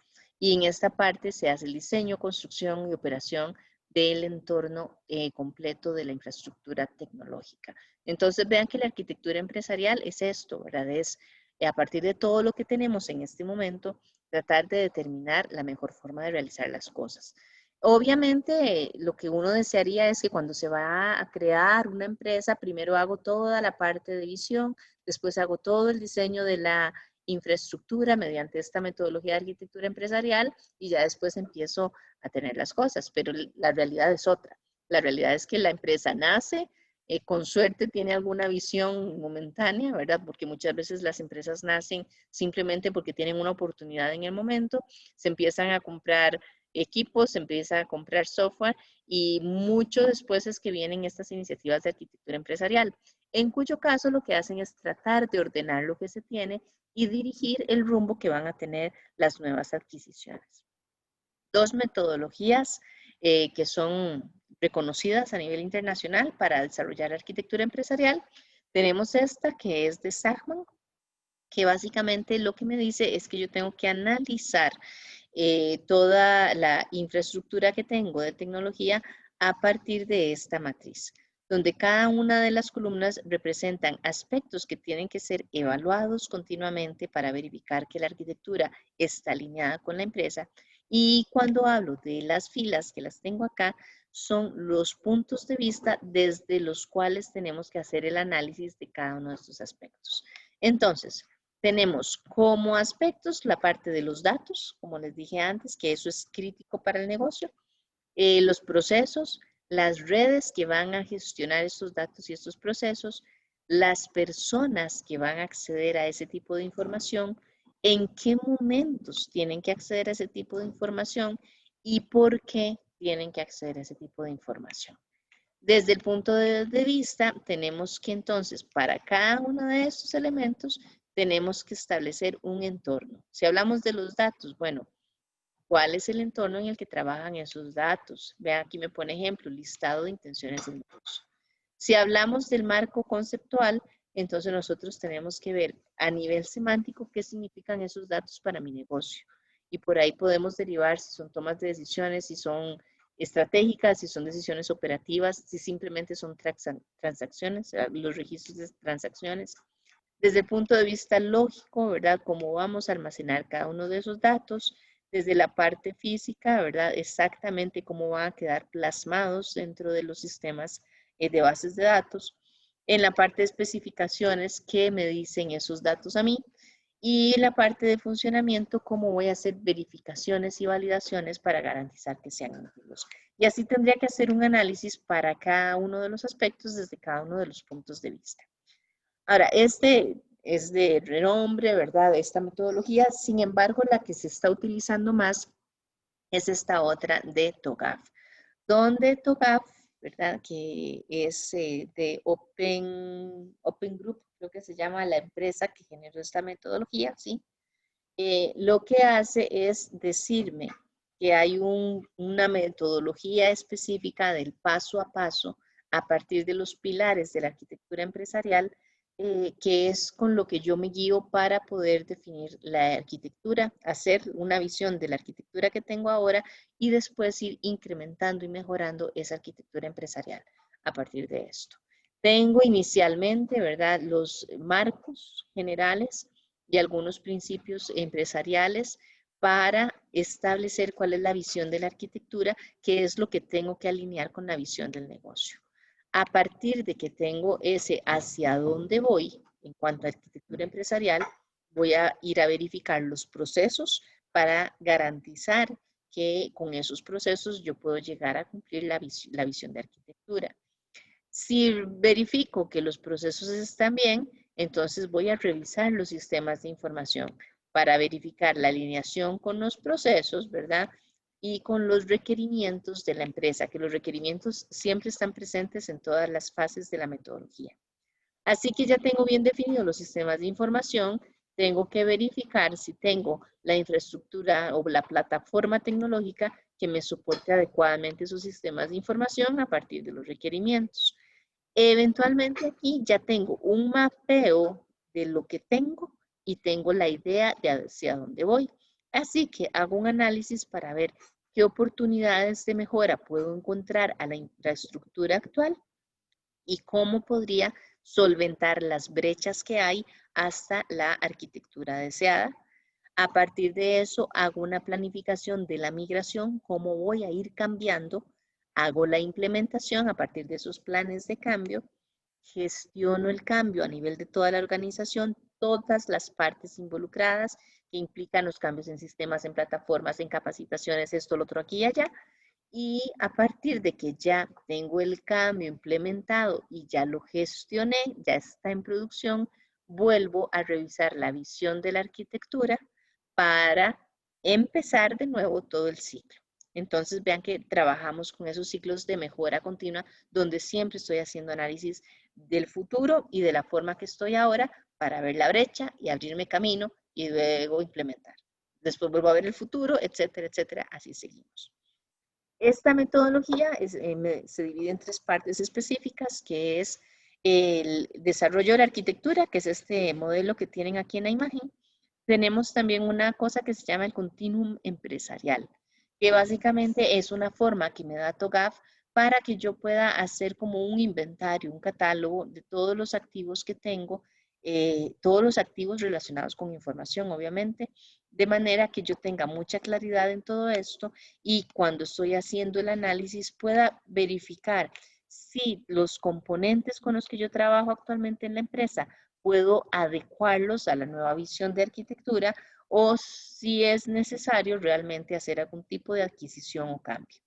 Y en esta parte se hace el diseño, construcción y operación del entorno completo de la infraestructura tecnológica. Entonces vean que la arquitectura empresarial es esto, ¿verdad? Es a partir de todo lo que tenemos en este momento, tratar de determinar la mejor forma de realizar las cosas. Obviamente, lo que uno desearía es que cuando se va a crear una empresa, primero hago toda la parte de visión, después hago todo el diseño de la infraestructura mediante esta metodología de arquitectura empresarial y ya después empiezo a tener las cosas, pero la realidad es otra. La realidad es que la empresa nace, con suerte tiene alguna visión momentánea, ¿verdad? Porque muchas veces las empresas nacen simplemente porque tienen una oportunidad en el momento, se empiezan a comprar equipos, se empieza a comprar software y mucho después es que vienen estas iniciativas de arquitectura empresarial, en cuyo caso lo que hacen es tratar de ordenar lo que se tiene y dirigir el rumbo que van a tener las nuevas adquisiciones. Dos metodologías que son reconocidas a nivel internacional para desarrollar arquitectura empresarial Tenemos esta que es de Zachman, que básicamente lo que me dice es que yo tengo que analizar toda la infraestructura que tengo de tecnología a partir de esta matriz, donde cada una de las columnas representan aspectos que tienen que ser evaluados continuamente para verificar que la arquitectura está alineada con la empresa. Y cuando hablo de las filas que las tengo acá, son los puntos de vista desde los cuales tenemos que hacer el análisis de cada uno de estos aspectos. Entonces, tenemos como aspectos la parte de los datos, como les dije antes, que eso es crítico para el negocio, los procesos, las redes que van a gestionar estos datos y estos procesos, las personas que van a acceder a ese tipo de información, en qué momentos tienen que acceder a ese tipo de información y por qué tienen que acceder a ese tipo de información. Desde el punto de vista, tenemos que entonces, para cada uno de estos elementos, tenemos que establecer un entorno. Si hablamos de los datos, bueno, ¿cuál es el entorno en el que trabajan esos datos? Vean, aquí me pone ejemplo, listado de intenciones de negocio. Si hablamos del marco conceptual, entonces nosotros tenemos que ver a nivel semántico qué significan esos datos para mi negocio. Y por ahí podemos derivar si son tomas de decisiones, si son estratégicas, si son decisiones operativas, si simplemente son transacciones, los registros de transacciones. Desde el punto de vista lógico, ¿verdad? Cómo vamos a almacenar cada uno de esos datos. Desde la parte física, ¿verdad? Exactamente cómo van a quedar plasmados dentro de los sistemas de bases de datos. En la parte de especificaciones, ¿qué me dicen esos datos a mí? Y en la parte de funcionamiento, cómo voy a hacer verificaciones y validaciones para garantizar que sean útiles. Y así tendría que hacer un análisis para cada uno de los aspectos desde cada uno de los puntos de vista. Ahora, este es de renombre, ¿verdad? Esta metodología, sin embargo, la que se está utilizando más es esta otra de TOGAF, donde TOGAF, ¿verdad? Que es de Open Group, creo que se llama la empresa que generó esta metodología, ¿sí? Lo que hace es decirme que hay una metodología específica del paso a paso a partir de los pilares de la arquitectura empresarial, que es con lo que yo me guío para poder definir la arquitectura, hacer una visión de la arquitectura que tengo ahora y después ir incrementando y mejorando esa arquitectura empresarial a partir de esto. Tengo inicialmente, ¿verdad?, los marcos generales y algunos principios empresariales para establecer cuál es la visión de la arquitectura, que es lo que tengo que alinear con la visión del negocio. A partir de que tengo ese hacia dónde voy en cuanto a arquitectura empresarial, voy a ir a verificar los procesos para garantizar que con esos procesos yo puedo llegar a cumplir la visión de arquitectura. Si verifico que los procesos están bien, entonces voy a revisar los sistemas de información para verificar la alineación con los procesos, ¿verdad? Y con los requerimientos de la empresa, que los requerimientos siempre están presentes en todas las fases de la metodología. Así que ya tengo bien definidos los sistemas de información, tengo que verificar si tengo la infraestructura o la plataforma tecnológica que me soporte adecuadamente esos sistemas de información a partir de los requerimientos. Eventualmente aquí ya tengo un mapeo de lo que tengo y tengo la idea de hacia dónde voy. Así que hago un análisis para ver qué oportunidades de mejora puedo encontrar a la infraestructura actual y cómo podría solventar las brechas que hay hasta la arquitectura deseada. A partir de eso hago una planificación de la migración, cómo voy a ir cambiando, hago la implementación a partir de esos planes de cambio, gestiono el cambio a nivel de toda la organización, todas las partes involucradas que implican los cambios en sistemas, en plataformas, en capacitaciones, esto, lo otro, aquí y allá. Y a partir de que ya tengo el cambio implementado y ya lo gestioné, ya está en producción, vuelvo a revisar la visión de la arquitectura para empezar de nuevo todo el ciclo. Entonces vean que trabajamos con esos ciclos de mejora continua donde siempre estoy haciendo análisis del futuro y de la forma que estoy ahora para ver la brecha y abrirme camino y luego implementar. Después vuelvo a ver el futuro, etcétera, etcétera, así seguimos. Esta metodología se divide en tres partes específicas, que es el desarrollo de la arquitectura, que es este modelo que tienen aquí en la imagen, tenemos también una cosa que se llama el continuum empresarial, que básicamente es una forma que me da TOGAF para que yo pueda hacer como un inventario, un catálogo de todos los activos que tengo, todos los activos relacionados con información, obviamente, de manera que yo tenga mucha claridad en todo esto y cuando estoy haciendo el análisis pueda verificar si los componentes con los que yo trabajo actualmente en la empresa puedo adecuarlos a la nueva visión de arquitectura o si es necesario realmente hacer algún tipo de adquisición o cambio.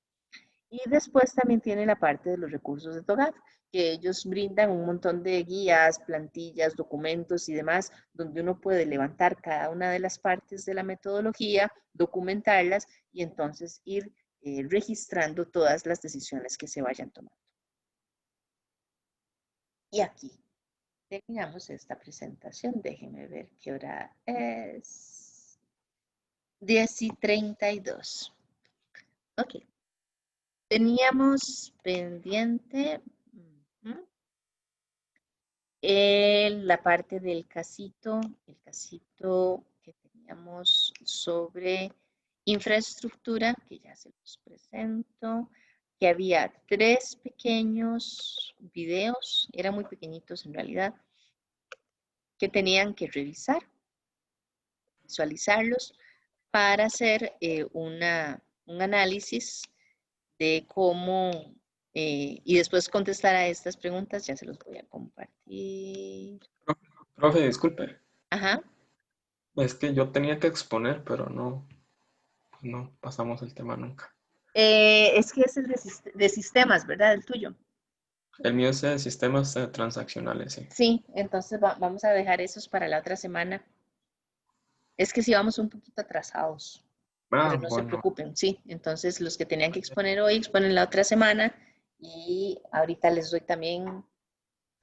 Y después también tiene la parte de los recursos de TOGAF, que ellos brindan un montón de guías, plantillas, documentos y demás, donde uno puede levantar cada una de las partes de la metodología, documentarlas y entonces ir registrando todas las decisiones que se vayan tomando. Y aquí terminamos esta presentación. Déjenme ver qué hora es. 10:32. Ok. Teníamos pendiente la parte del casito, el casito que teníamos sobre infraestructura, que ya se los presento, que había 3 pequeños videos, eran muy pequeñitos en realidad, que tenían que revisar, visualizarlos, para hacer un análisis de cómo, y después contestar a estas preguntas, ya se los voy a compartir. Profe, disculpe. Ajá. Es que yo tenía que exponer, pero no pasamos el tema nunca. Es que es el de sistemas, ¿verdad? El tuyo. El mío es de sistemas transaccionales, sí. Sí, entonces vamos a dejar esos para la otra semana. Es que sí vamos un poquito atrasados, pero no se Bueno. preocupen, sí. Entonces los que tenían que exponer hoy, exponen la otra semana y ahorita les doy también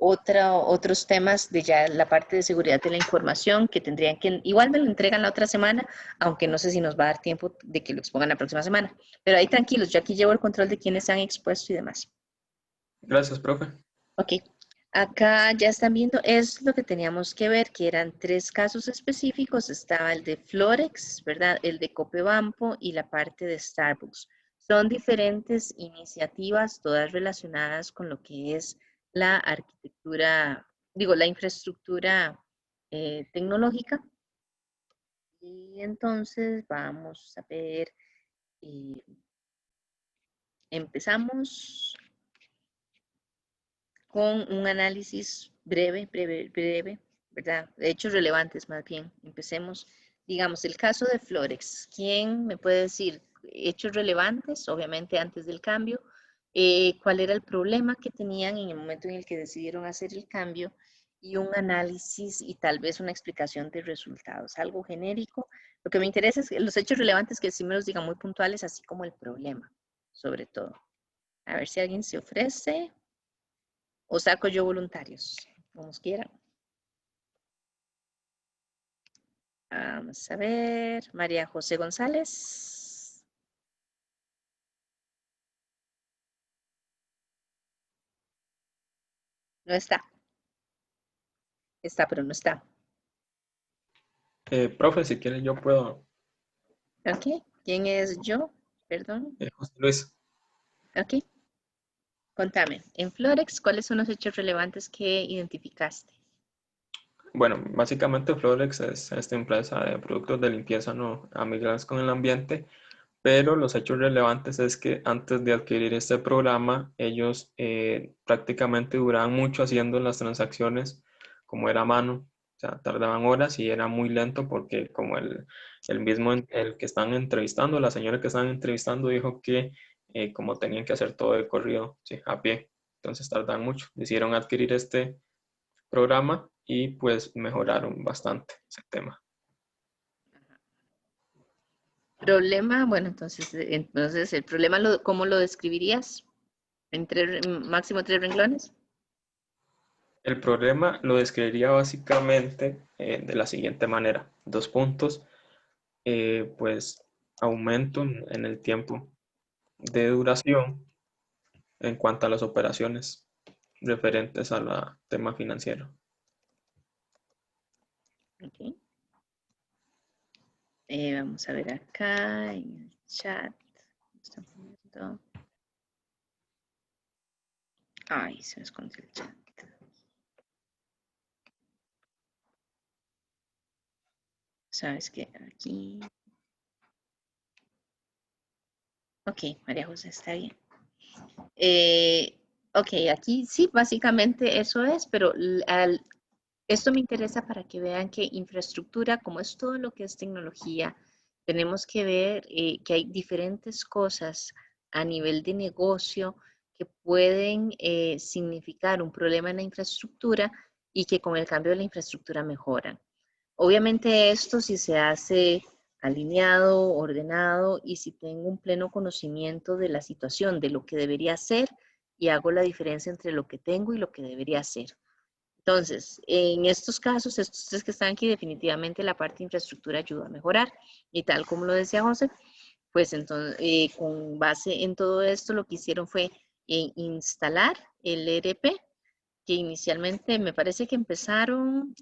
otros temas de ya la parte de seguridad de la información que tendrían que, igual me lo entregan la otra semana, aunque no sé si nos va a dar tiempo de que lo expongan la próxima semana. Pero ahí tranquilos, yo aquí llevo el control de quienes han expuesto y demás. Gracias, profe. Ok, acá ya están viendo, es lo que teníamos que ver, que eran 3 casos específicos, estaba el de Florex, ¿verdad? El de Copebampo y la parte de Starbucks. Son diferentes iniciativas, todas relacionadas con lo que es la arquitectura, digo, la infraestructura tecnológica. Y entonces vamos a ver, empezamos con un análisis breve, ¿verdad? De hechos relevantes más bien. Empecemos, digamos, el caso de Florex. ¿Quién me puede decir hechos relevantes, obviamente antes del cambio? ¿Cuál era el problema que tenían en el momento en el que decidieron hacer el cambio? Y un análisis y tal vez una explicación de resultados, algo genérico. Lo que me interesa es los hechos relevantes que sí me los digan muy puntuales, así como el problema, sobre todo. A ver si alguien se ofrece. O saco yo voluntarios, como quieran. Vamos a ver, María José González. No está. Está, pero no está. Profe, si quiere yo puedo. Ok, ¿quién es yo? Perdón. José Luis. Ok. Contame, en Florex, ¿cuáles son los hechos relevantes que identificaste? Bueno, básicamente Florex es esta empresa de productos de limpieza no amigables con el ambiente, pero los hechos relevantes es que antes de adquirir este programa, ellos prácticamente duraban mucho haciendo las transacciones como era a mano, o sea, tardaban horas y era muy lento porque como el mismo, el que están entrevistando, la señora que están entrevistando dijo que como tenían que hacer todo de corrido, sí, a pie, entonces tardaban mucho. Decidieron adquirir este programa y pues mejoraron bastante ese tema. Problema, bueno, entonces el problema, ¿cómo lo describirías? ¿En máximo 3 renglones? El problema lo describiría básicamente de la siguiente manera. 2 puntos, pues aumento en el tiempo de duración en cuanto a las operaciones. referentes al tema financiero. Ok. Vamos a ver acá en el chat. Están poniendo... Ay, se me escondió el chat. Sabes que aquí... Ok, María José, está bien. Ok, aquí sí, básicamente eso es, pero esto me interesa para que vean que infraestructura, como es todo lo que es tecnología, tenemos que ver que hay diferentes cosas a nivel de negocio que pueden significar un problema en la infraestructura y que con el cambio de la infraestructura mejoran. Obviamente esto si se hace alineado, ordenado y si tengo un pleno conocimiento de la situación, de lo que debería hacer y hago la diferencia entre lo que tengo y lo que debería hacer. Entonces, en estos casos, estos tres que están aquí, definitivamente la parte de infraestructura ayuda a mejorar. Y tal como lo decía José, pues entonces, con base en todo esto, lo que hicieron fue instalar el ERP, que inicialmente me parece que empezaron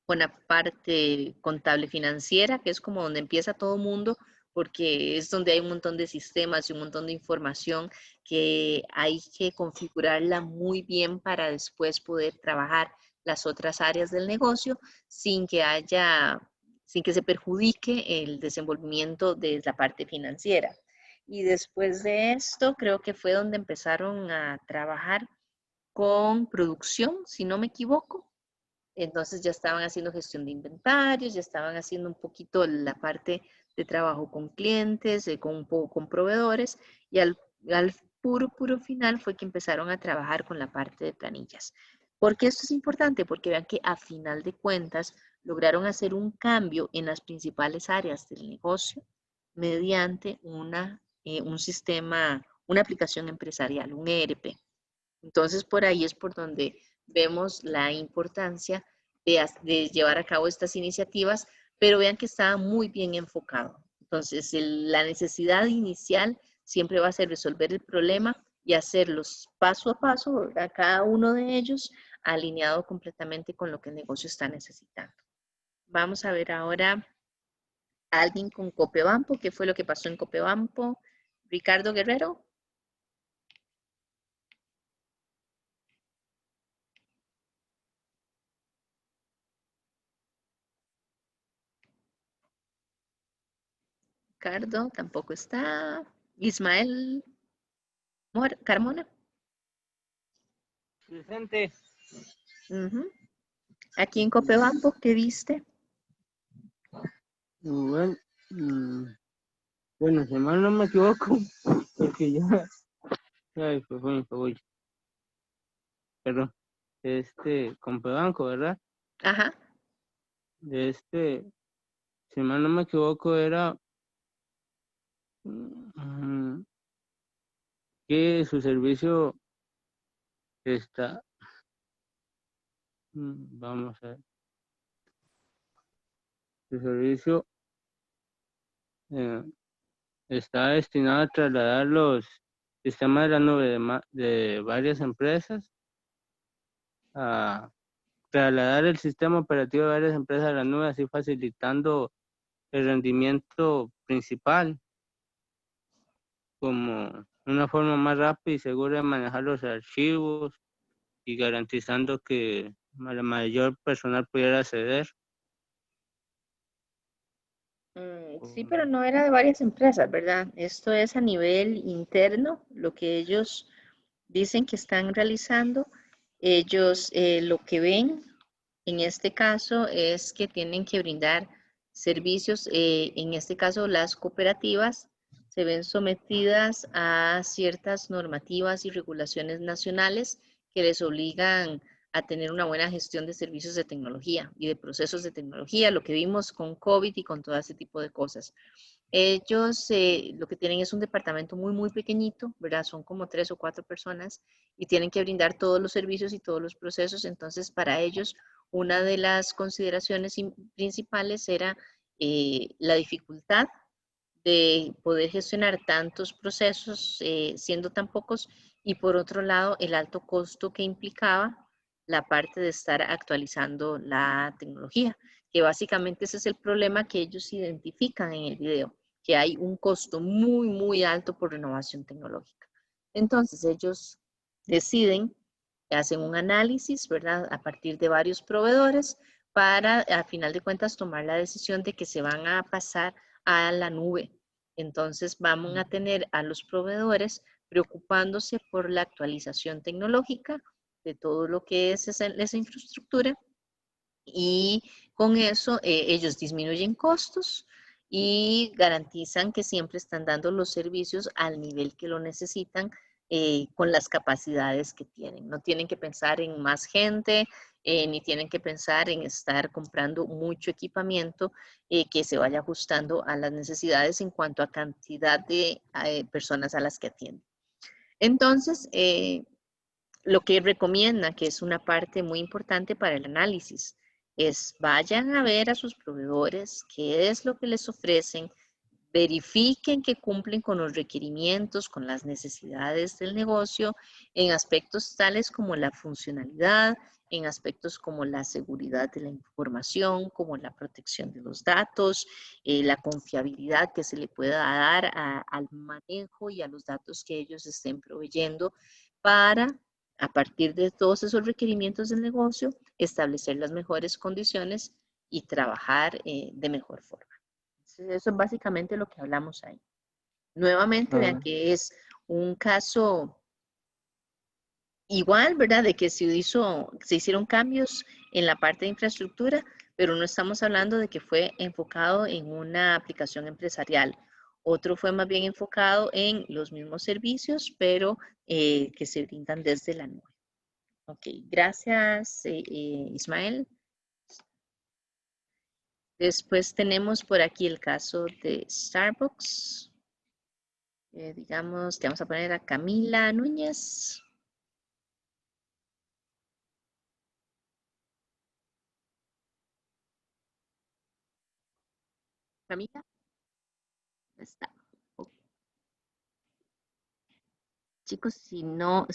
con la parte contable financiera, que es como donde empieza todo mundo, porque es donde hay un montón de sistemas y un montón de información que hay que configurarla muy bien para después poder trabajar las otras áreas del negocio sin que se perjudique el desenvolvimiento de la parte financiera. Y después de esto, creo que fue donde empezaron a trabajar con producción, si no me equivoco. Entonces ya estaban haciendo gestión de inventarios, ya estaban haciendo un poquito la parte de trabajo con clientes, un poco con proveedores, y al puro final fue que empezaron a trabajar con la parte de planillas. ¿Por qué esto es importante? Porque vean que a final de cuentas lograron hacer un cambio en las principales áreas del negocio mediante un sistema, una aplicación empresarial, un ERP. Entonces, por ahí es por donde vemos la importancia de llevar a cabo estas iniciativas, pero vean que está muy bien enfocado. Entonces, la necesidad inicial siempre va a ser resolver el problema y hacerlos paso a paso, a cada uno de ellos, alineado completamente con lo que el negocio está necesitando. Vamos a ver ahora a alguien con Copebampo. ¿Qué fue lo que pasó en Copebampo? Ricardo Guerrero. Ricardo tampoco está. Ismael Carmona. Presente. Aquí en Copebampo, ¿qué viste? Bueno, bueno, si mal no me equivoco, porque ya, ay, pues fue mi cebolla. Perdón, Compebanco, ¿verdad? Ajá. Si mal no me equivoco, era que su servicio está, vamos a ver, su servicio está destinado a trasladar los sistemas de la nube de varias empresas, a trasladar el sistema operativo de varias empresas a la nube, así facilitando el rendimiento principal como una forma más rápida y segura de manejar los archivos y garantizando que la mayor personal pudiera acceder. Sí, pero no era de varias empresas, ¿verdad? Esto es a nivel interno, lo que ellos dicen que están realizando. Ellos lo que ven en este caso es que tienen que brindar servicios, en este caso las cooperativas se ven sometidas a ciertas normativas y regulaciones nacionales que les obligan a tener una buena gestión de servicios de tecnología y de procesos de tecnología, lo que vimos con COVID y con todo ese tipo de cosas. Ellos lo que tienen es un departamento muy pequeñito, ¿verdad? Son como 3 o 4 personas y tienen que brindar todos los servicios y todos los procesos. Entonces, para ellos, una de las consideraciones principales era la dificultad de poder gestionar tantos procesos siendo tan pocos, y por otro lado el alto costo que implicaba la parte de estar actualizando la tecnología, que básicamente ese es el problema que ellos identifican en el video, que hay un costo muy, muy alto por renovación tecnológica. Entonces ellos deciden, hacen un análisis, ¿verdad? A partir de varios proveedores para, a final de cuentas, tomar la decisión de que se van a pasar a la nube. Entonces vamos a tener a los proveedores preocupándose por la actualización tecnológica de todo lo que es esa infraestructura, y con eso ellos disminuyen costos y garantizan que siempre están dando los servicios al nivel que lo necesitan, con las capacidades que tienen. No tienen que pensar en más gente, ni tienen que pensar en estar comprando mucho equipamiento que se vaya ajustando a las necesidades en cuanto a cantidad de personas a las que atienden. Entonces, lo que recomienda, que es una parte muy importante para el análisis, es vayan a ver a sus proveedores, qué es lo que les ofrecen, verifiquen que cumplen con los requerimientos, con las necesidades del negocio, en aspectos tales como la funcionalidad, en aspectos como la seguridad de la información, como la protección de los datos, la confiabilidad que se le pueda dar al manejo y a los datos que ellos estén proveyendo, para, a partir de todos esos requerimientos del negocio, establecer las mejores condiciones y trabajar de mejor forma. Eso es básicamente lo que hablamos ahí. Nuevamente, vean que es un caso igual, ¿verdad? De que se hicieron cambios en la parte de infraestructura, pero no estamos hablando de que fue enfocado en una aplicación empresarial. Otro fue más bien enfocado en los mismos servicios, pero que se brindan desde la nube. Ok, gracias, Ismael. Después tenemos por aquí el caso de Starbucks. Digamos que vamos a poner a Camila Núñez. Camila. Está. Okay. Chicos, si no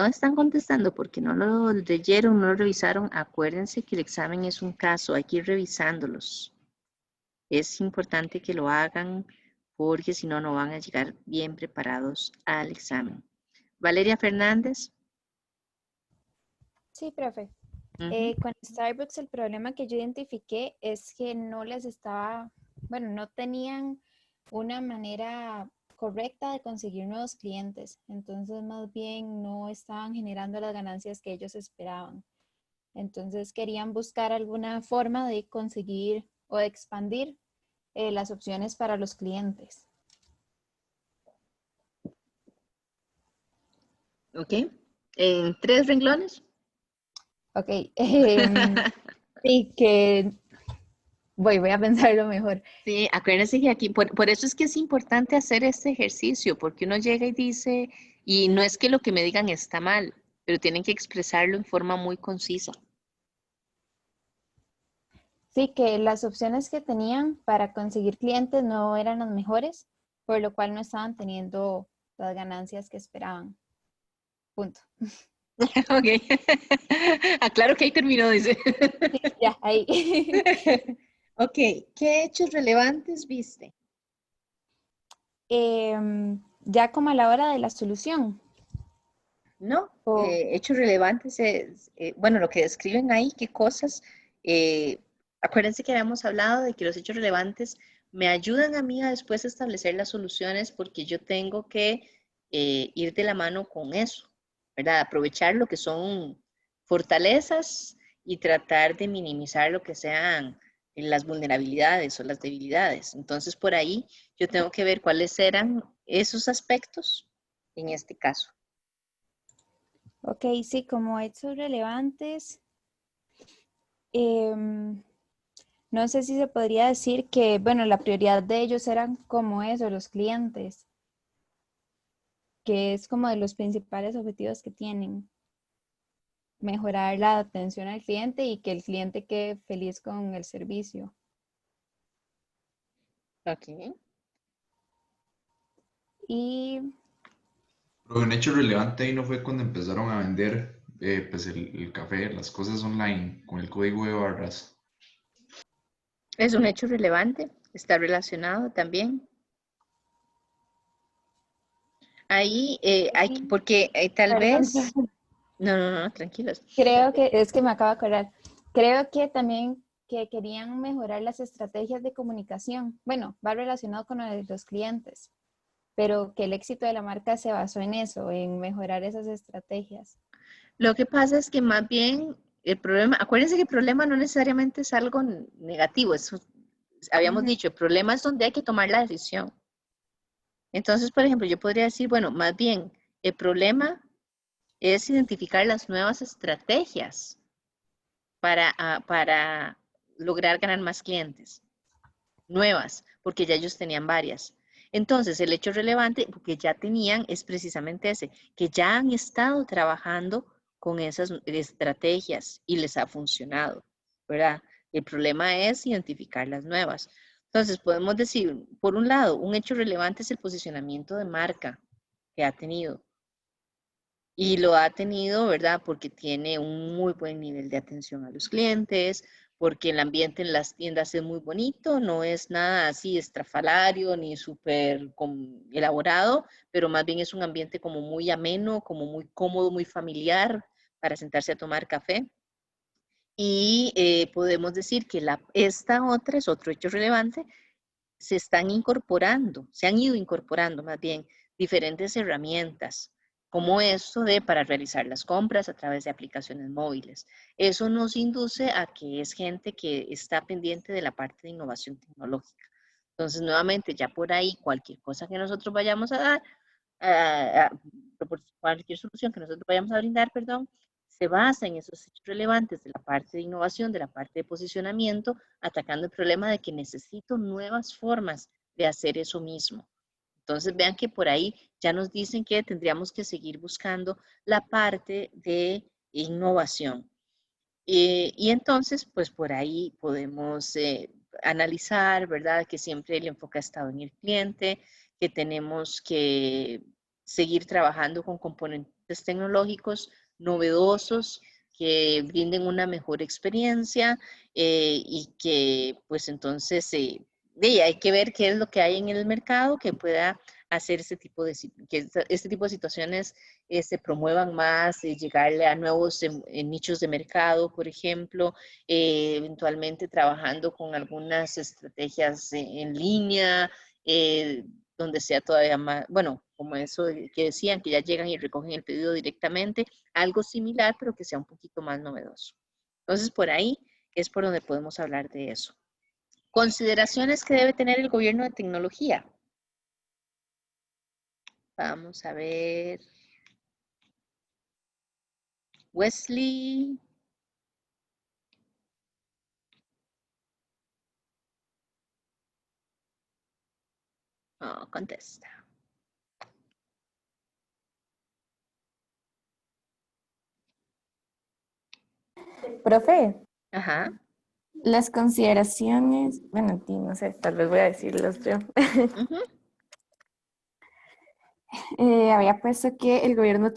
están contestando porque no lo leyeron, no lo revisaron, acuérdense que el examen es un caso, hay que ir revisándolos. Es importante que lo hagan porque si no, no van a llegar bien preparados al examen. Valeria Fernández. Sí, profe. Con Starbucks el problema que yo identifiqué es que no les estaba, bueno, no tenían una manera correcta de conseguir nuevos clientes. Entonces, más bien no estaban generando las ganancias que ellos esperaban. Entonces, querían buscar alguna forma de conseguir o de expandir las opciones para los clientes. Ok. ¿En 3 renglones? Ok. Sí, que voy a pensarlo mejor. Sí, acuérdense que aquí, por eso es que es importante hacer este ejercicio, porque uno llega y dice, y no es que lo que me digan está mal, pero tienen que expresarlo en forma muy concisa. Sí, que las opciones que tenían para conseguir clientes no eran las mejores, por lo cual no estaban teniendo las ganancias que esperaban. Punto. Ok. Aclaro que ahí terminó, dice. Sí, ya, ahí. Ok, ¿qué hechos relevantes viste? Ya como a la hora de la solución. No, hechos relevantes es, bueno, lo que describen ahí, qué cosas. Acuérdense que habíamos hablado de que los hechos relevantes me ayudan a mí a después establecer las soluciones, porque yo tengo que ir de la mano con eso, ¿verdad? Aprovechar lo que son fortalezas y tratar de minimizar lo que sean las vulnerabilidades o las debilidades. Entonces, por ahí yo tengo que ver cuáles eran esos aspectos en este caso. Ok, sí, como hechos relevantes, no sé si se podría decir que, bueno, la prioridad de ellos eran como eso, los clientes, que es como de los principales objetivos que tienen. Mejorar la atención al cliente y que el cliente quede feliz con el servicio. Ok. Y Pero un hecho relevante ahí no fue cuando empezaron a vender pues el café, las cosas online con el código de barras. Es un hecho relevante, está relacionado también. Ahí, porque tal perdón, vez, no, tranquilos. creo que es que me acabo de acordar. Creo que también que querían mejorar las estrategias de comunicación. Bueno, va relacionado con lo de los clientes, pero que el éxito de la marca se basó en eso, en mejorar esas estrategias. Lo que pasa es que más bien el problema, acuérdense que el problema no necesariamente es algo negativo, eso habíamos dicho, el problema es donde hay que tomar la decisión. Entonces, por ejemplo, yo podría decir, bueno, más bien el problema es identificar las nuevas estrategias para lograr ganar más clientes, nuevas, porque ya ellos tenían varias. Entonces, el hecho relevante, porque ya tenían, es precisamente ese, que ya han estado trabajando con esas estrategias y les ha funcionado, ¿verdad? El problema es identificar las nuevas. Entonces, podemos decir, por un lado, un hecho relevante es el posicionamiento de marca que ha tenido. Y lo ha tenido, ¿verdad? Porque tiene un muy buen nivel de atención a los clientes, porque el ambiente en las tiendas es muy bonito, no es nada así estrafalario ni súper elaborado, pero más bien es un ambiente como muy ameno, como muy cómodo, muy familiar para sentarse a tomar café. Y podemos decir que esta otra es otro hecho relevante, se están incorporando, se han ido incorporando más bien diferentes herramientas, como esto de para realizar las compras a través de aplicaciones móviles. Eso nos induce a que es gente que está pendiente de la parte de innovación tecnológica. Entonces, nuevamente, ya por ahí, cualquier cosa que nosotros vayamos a dar, cualquier solución que nosotros vayamos a brindar, perdón, se basa en esos hechos relevantes de la parte de innovación, de la parte de posicionamiento, atacando el problema de que necesito nuevas formas de hacer eso mismo. Entonces vean que por ahí ya nos dicen que tendríamos que seguir buscando la parte de innovación. Y entonces, pues por ahí podemos analizar, ¿verdad? Que siempre el enfoque ha estado en el cliente, que tenemos que seguir trabajando con componentes tecnológicos novedosos que brinden una mejor experiencia y que pues entonces hay que ver qué es lo que hay en el mercado que pueda hacer que este tipo de situaciones se promuevan más, llegarle a nuevos nichos de mercado, por ejemplo, eventualmente trabajando con algunas estrategias en línea, donde sea todavía más, bueno, como eso que decían, que ya llegan y recogen el pedido directamente, algo similar, pero que sea un poquito más novedoso. Entonces, por ahí es por donde podemos hablar de eso. Consideraciones que debe tener el gobierno de tecnología. Vamos a ver. Wesley. Oh, contesta. Profe, Ajá. las consideraciones, bueno, no sé, tal vez voy a decirlos yo. Había puesto que el gobierno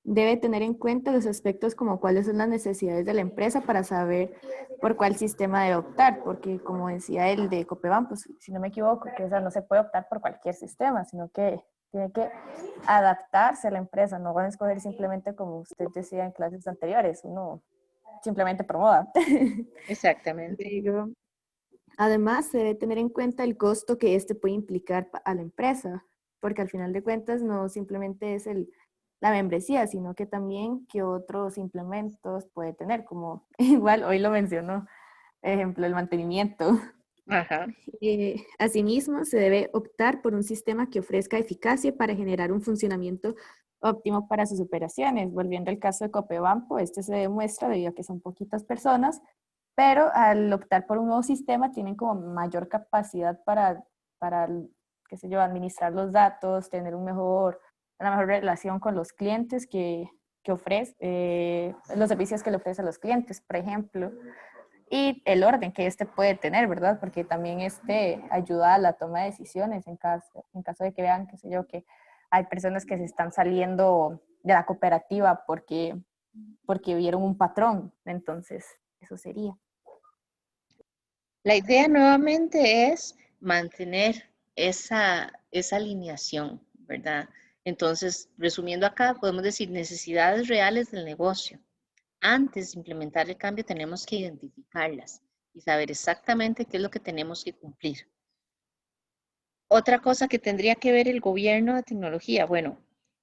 debe tener en cuenta los aspectos como cuáles son las necesidades de la empresa para saber por cuál sistema debe optar, porque como decía el de Copeban, pues si no me equivoco, que no se puede optar por cualquier sistema, sino que tiene que adaptarse a la empresa, no van a escoger simplemente como usted decía en clases anteriores, uno simplemente por moda. Exactamente. Digo, además, se debe tener en cuenta el costo que este puede implicar a la empresa, porque al final de cuentas no simplemente es la membresía, sino que también qué otros implementos puede tener, como igual hoy lo mencionó, ejemplo, el mantenimiento. Ajá. Asimismo, se debe optar por un sistema que ofrezca eficacia para generar un funcionamiento óptimo para sus operaciones. Volviendo al caso de Copebampo, este se demuestra debido a que son poquitas personas, pero al optar por un nuevo sistema tienen como mayor capacidad para qué sé yo, administrar los datos, tener una mejor relación con los clientes que ofrece, los servicios que le ofrece a los clientes, por ejemplo. y el orden que este puede tener, ¿verdad? Porque también ayuda a la toma de decisiones en caso de que vean, qué sé yo, que hay personas que se están saliendo de la cooperativa porque vieron un patrón. Entonces, eso sería. La idea nuevamente es mantener esa alineación, ¿verdad? Entonces, resumiendo acá, podemos decir necesidades reales del negocio. Antes de implementar el cambio tenemos que identificarlas y saber exactamente qué es lo que tenemos que cumplir. Otra cosa que tendría que ver el gobierno de tecnología, bueno,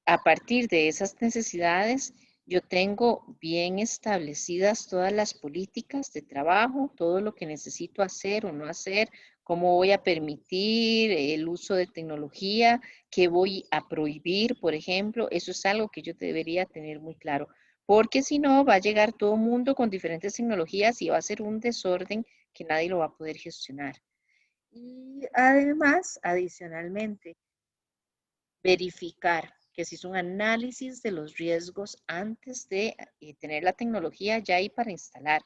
a partir de esas necesidades, yo tengo bien establecidas todas las políticas de trabajo, todo lo que necesito hacer o no hacer, cómo voy a permitir el uso de tecnología, qué voy a prohibir, por ejemplo, eso es algo que yo debería tener muy claro, porque si no va a llegar todo el mundo con diferentes tecnologías y va a ser un desorden que nadie lo va a poder gestionar. Y además, adicionalmente, verificar que se hizo un análisis de los riesgos antes de tener la tecnología ya ahí para instalar,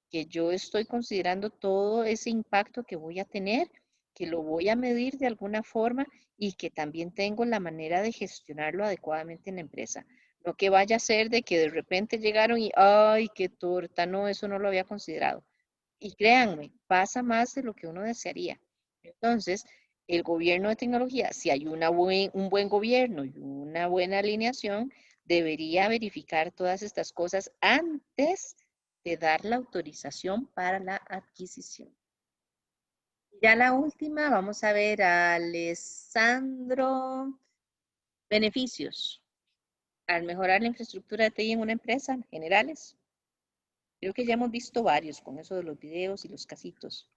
que yo estoy considerando todo ese impacto que voy a tener, que lo voy a medir de alguna forma y que también tengo la manera de gestionarlo adecuadamente en la empresa. No que vaya a ser de que de repente llegaron y, ay, qué torta, no, eso no lo había considerado. Y créanme, pasa más de lo que uno desearía. Entonces, el gobierno de tecnología, si hay un buen gobierno y una buena alineación, debería verificar todas estas cosas antes de dar la autorización para la adquisición. Ya la última, vamos a ver a Alessandro. Beneficios al mejorar la infraestructura de TI en una empresa, generales. Creo que ya hemos visto varios con eso de los videos y los casitos.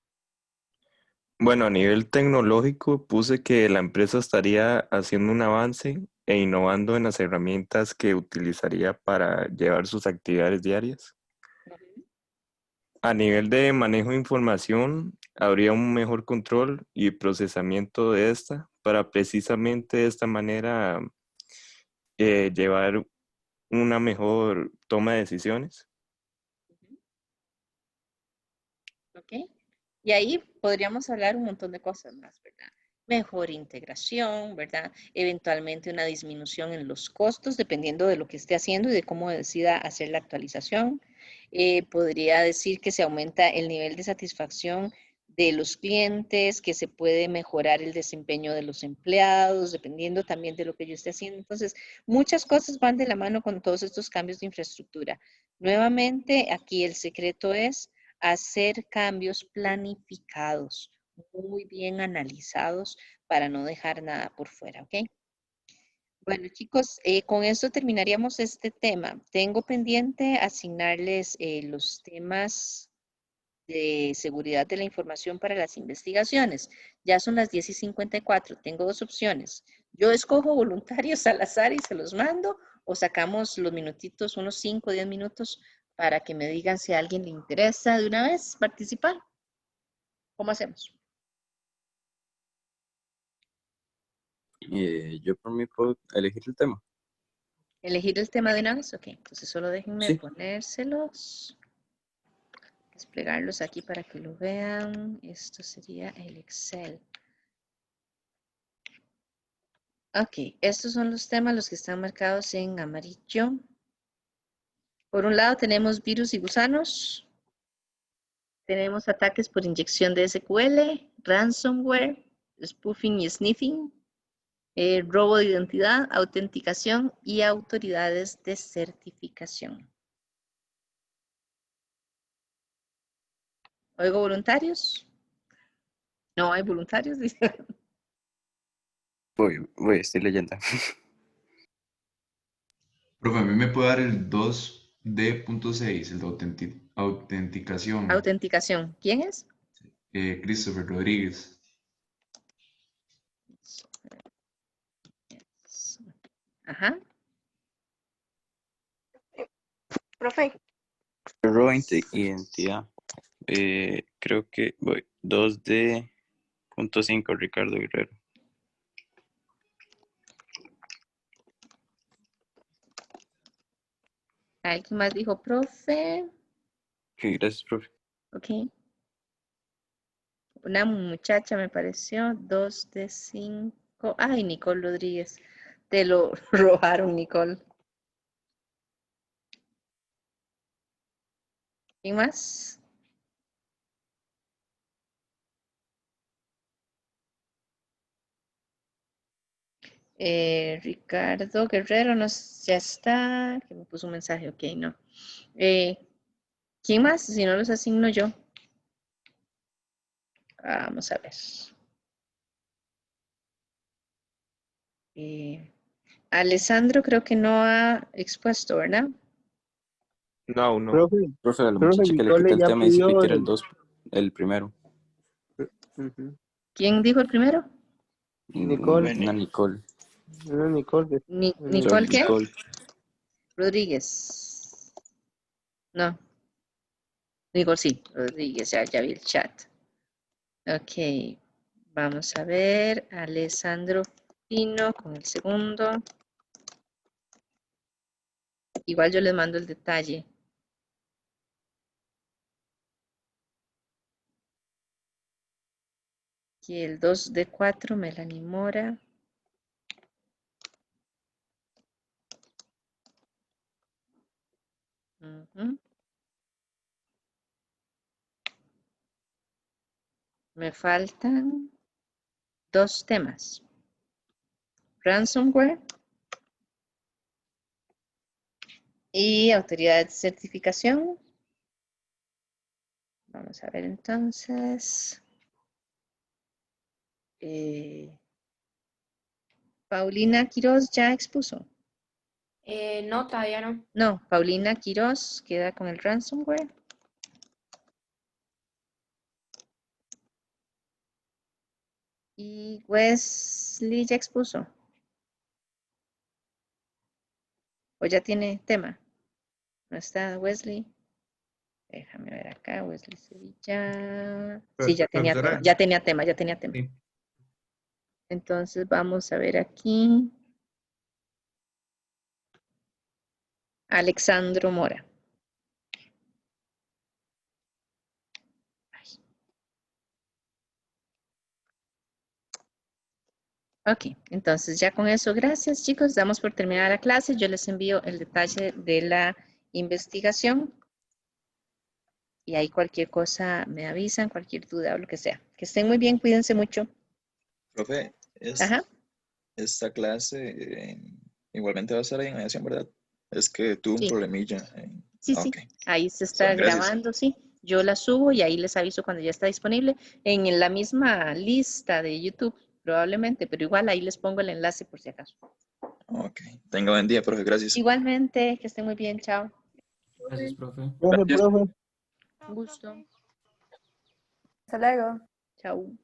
Bueno, a nivel tecnológico puse que la empresa estaría haciendo un avance e innovando en las herramientas que utilizaría para llevar sus actividades diarias. A nivel de manejo de información, habría un mejor control y procesamiento de esta para precisamente de esta manera llevar una mejor toma de decisiones. ¿Ok? Y ahí podríamos hablar un montón de cosas más, ¿verdad? Mejor integración, ¿verdad? Eventualmente una disminución en los costos, dependiendo de lo que esté haciendo y de cómo decida hacer la actualización. Podría decir que se aumenta el nivel de satisfacción de los clientes, que se puede mejorar el desempeño de los empleados, dependiendo también de lo que yo esté haciendo. Entonces, muchas cosas van de la mano con todos estos cambios de infraestructura. Nuevamente, aquí el secreto es hacer cambios planificados, muy bien analizados para no dejar nada por fuera, ¿ok? Bueno, chicos, con esto terminaríamos este tema. Tengo pendiente asignarles los temas de seguridad de la información para las investigaciones. Ya son las 10:54. Tengo dos opciones. Yo escojo voluntarios al azar y se los mando o sacamos los minutitos, unos 5 o 10 minutos para que me digan si a alguien le interesa de una vez participar. ¿Cómo hacemos? Yo por mí puedo elegir el tema. ¿Elegir el tema de una vez? Ok, entonces solo déjenme Sí. ponérselos, desplegarlos aquí para que lo vean. Esto sería el Excel. Ok, estos son los temas, los que están marcados en amarillo. Por un lado tenemos virus y gusanos. Tenemos ataques por inyección de SQL, ransomware, spoofing y sniffing, robo de identidad, autenticación y autoridades de certificación. ¿Oigo voluntarios? No hay voluntarios. Estoy leyendo. Profe, a mí me puede dar el 2D.6, el de autenticación. Autenticación. ¿Quién es? Christopher Rodríguez. Ajá. Profe. Robo identidad. Creo que voy 2D.5, Ricardo Guerrero. ¿Alguien más dijo, profe? Sí, gracias, profe. Ok. Una muchacha me pareció, 2 de 5. Ay, Nicole Rodríguez. Te lo robaron, Nicole. ¿Quién más? Ricardo Guerrero ya está. Que me puso un mensaje, ok, no. ¿Quién más? Si no los asigno yo. Vamos a ver. Alessandro creo que no ha expuesto, ¿verdad? No, no. Profe, Profe, a la profe, muchacha que le Nicole quité el ya tema dice que pidió quiere el primero. Ujú. ¿Quién dijo el primero? Nicole. Una Nicole. Una Nicole. ¿Nicole qué? Nicole. Rodríguez. No. Nicole sí, Rodríguez, ya vi el chat. Ok, vamos a ver. Alessandro Pino con el segundo. Igual yo les mando el detalle. Aquí el 2 de 4, Melanie Mora. Ujú. Me faltan 2 temas. Ransomware y autoridad de certificación. Vamos a ver entonces. Paulina Quiroz ya expuso. No, todavía no. No, Paulina Quiroz queda con el ransomware. Y Wesley ya expuso. ¿O ya tiene tema? ¿No está Wesley? Déjame ver acá, Wesley Sevilla. Sí, ya tenía tema, Profesora, ya tenía tema. sí. Entonces vamos a ver aquí. Alexandro Mora. Ok, entonces ya con eso, gracias chicos, damos por terminada la clase. Yo les envío el detalle de la investigación y ahí cualquier cosa me avisan, cualquier duda o lo que sea. Que estén muy bien, cuídense mucho. Profe, Ajá. esta clase igualmente va a estar ahí en edición, ¿verdad? Es que tuve un Sí. problemilla. Sí, Ok, sí, ahí se está está bien, gracias. grabando, sí. Yo la subo y ahí les aviso cuando ya está disponible en la misma lista de YouTube, probablemente, pero igual ahí les pongo el enlace por si acaso. Ok, tenga buen día, profe, gracias. Igualmente, que estén muy bien, chao. Gracias, profe. Profe. Un gusto. Hasta luego. Chao.